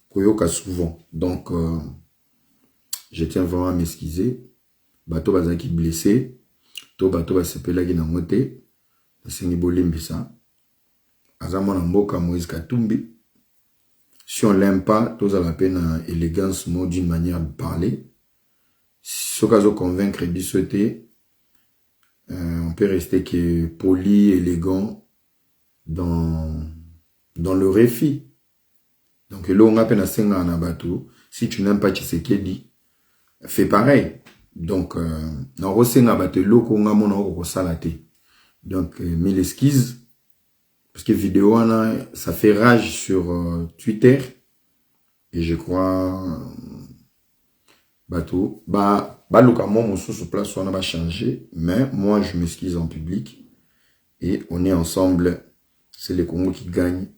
koyoka souvent. Donc je tiens vraiment à m'excuser bato bazaki blessé to bato ba sepelaki na ngote basengi bolimbisa azamo na mboka Moïse Katumbi. Si on l'aime pas toza la peine élégance mot d'une manière de parler sokazo convaincre bisoté. On peut rester que poli, élégant dans le réfi. Donc, là, on a peine à 5 ans à bateau. Si tu n'aimes pas Tshisekedi, fais pareil. Donc, on reçoit à bateau, l'eau qu'on a mon salaté. Donc, mille excuses. Parce que vidéo, ça fait rage sur Twitter. Et je crois, bateau, mon sous place, on va changer, mais moi, je m'excuse en public et on est ensemble. C'est le Congo qui gagne.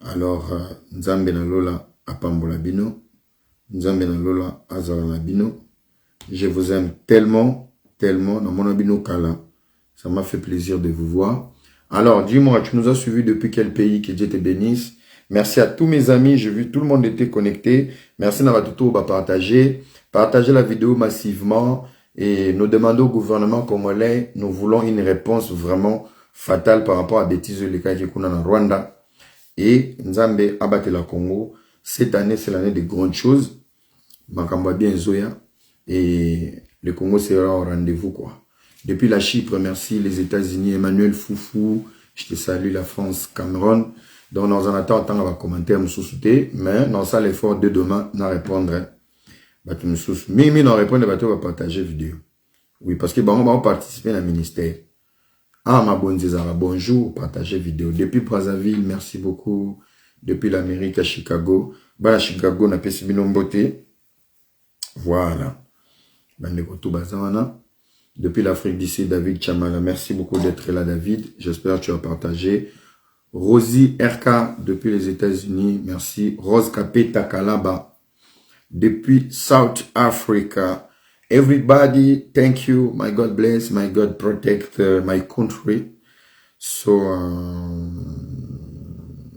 Alors, Nzambe na Lola Apambola Bino, Nzambe na Lola Azala Bino. Je vous aime tellement, tellement, dans mon abino Kala. Ça m'a fait plaisir de vous voir. Alors, dis-moi, tu nous as suivis depuis quel pays? Que Dieu te bénisse. Merci à tous mes amis. J'ai vu tout le monde était connecté. Merci d'avoir tout partagé. Partagez la vidéo massivement et nous demandons au gouvernement congolais, nous voulons une réponse vraiment fatale par rapport à bêtises les cas qui en Rwanda et Nzambe abattre la Congo. Cette année, c'est l'année des grandes choses. Makamba bien Zoya et le Congo sera au rendez-vous quoi. Depuis la Chypre, merci les États-Unis, Emmanuel Foufou, je te salue la France, Cameroun. Donc dans un attente, on va commenter, me sous-souter, mais dans ça l'effort de demain, on répondre. Mimi non répondre bateau va partager vidéo. Oui, parce que on va participer à ministère. Ah ma bonne Zara, bonjour, partager vidéo. Depuis Brazzaville, merci beaucoup. Depuis l'Amérique à Chicago. Bah à Chicago, on a fait Beauté. Voilà. Depuis l'Afrique d'ici, David Chamala. Merci beaucoup d'être là, David. J'espère que tu as partagé. Rosie RK, depuis les États-Unis. Merci. Rose Capé Takalaba. Depuis South Africa, Everybody, thank you. My God bless. My God protect my country. So,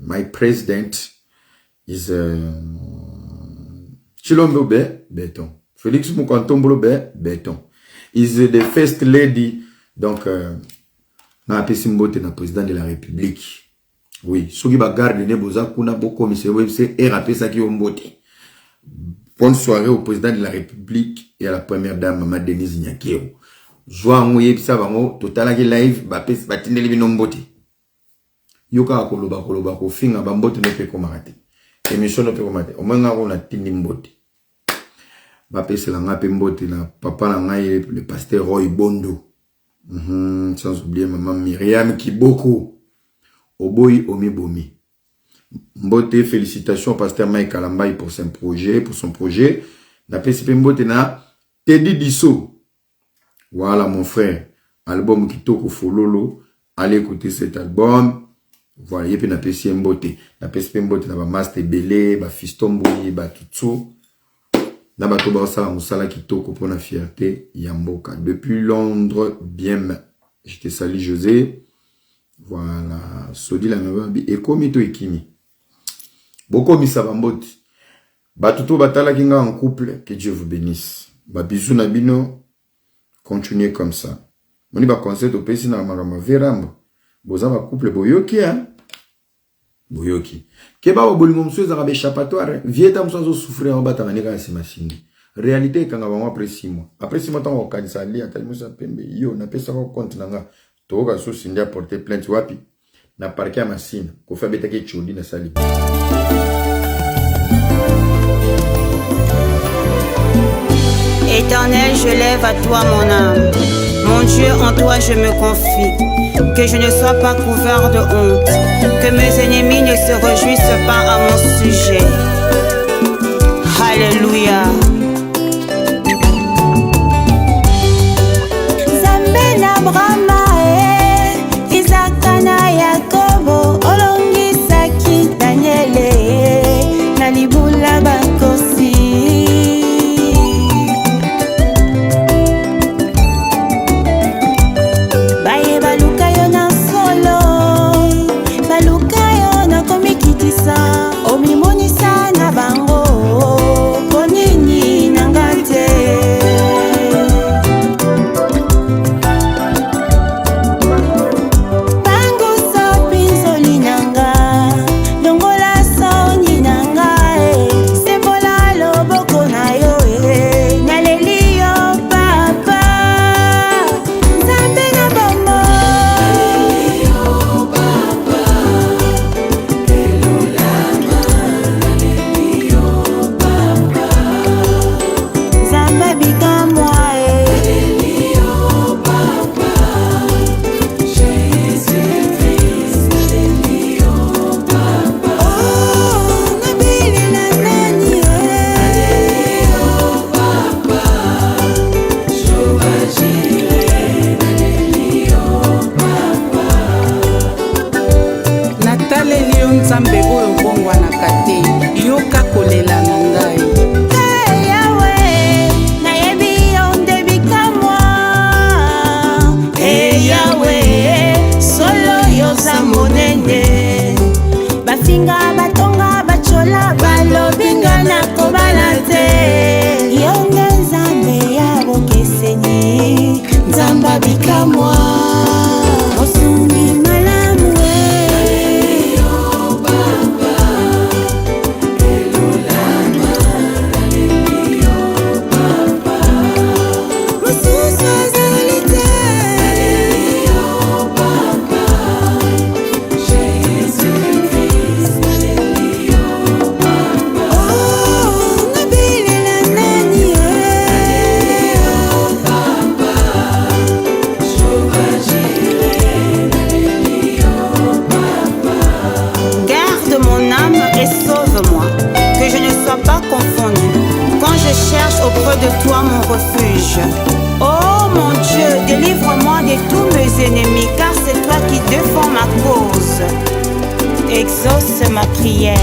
my president is Chilombo Beton. Félix Mukantombolo Beton. Is the first lady. Donc, na apesi mbote na président de la République. Oui, soki ba garde ne boza kuna boko monsieur c'est RAP qui mbote. Bonne soirée au président de la République et à la première dame Maman Denise Nyakero. Joa ngoye bisa bango totala ki live ba pesi batindeli bino mbote. Yoka koloba ko finga ba mbote ne pe komate. Émission ne pe komate. O manga ko na tindi mbote. Ba pesi la ngape mbote na papa na ngai le pasteur Roy Bondo. Sans oublier maman Myriam Kiboko. Oboyi Omibomi. Mbote, félicitations pasteur Mike Kalambaï pour son projet. Na PCP Mbote na Teddy Disso. Voilà mon frère. Album Kitoko Fololo. Allez écouter cet album. Voilà, yepe na PCP Mbote. Na PCP Mbote na ba Master Belé, ba Fiston Boyi, ba Tutsu. Na ba toba osala musala Kitoko pour la fierté Yamboka. Depuis Londres, bien. Je te salue José. Voilà, Sodi la mebabi. Et komito ekimi. Boko misabambote. Batuto batala kinga en couple. Que Dieu vous bénisse. Babisou nabino. Continuez comme ça. Moni ba concert au pesi na marama verambo. Boza ba couple boyoki hein. Boyoki. Keba obolimo mso za ba échappatoire. Vieta mso zo souffrir en batanga neka simashindi. Réalité kanga ba après 6 mois. Après 6 mois tango kanisa li atali musa pembe. Yo na pesa ko compte nanga. Toka so sindia porter plainte wapi. Na parquet à machine. Ko fa betake chodi na sali. Éternel, je lève à toi mon âme. Mon Dieu, en toi je me confie. Que je ne sois pas couvert de honte. Que mes ennemis ne se réjouissent pas à mon sujet. Alléluia. Zambena Brahma, Isaac na Yakobo, Olongi Saki Daniele, Nalibula Bakosi. De toi mon refuge. Oh mon Dieu, délivre-moi de tous mes ennemis, car c'est toi qui défends ma cause. Exauce ma prière.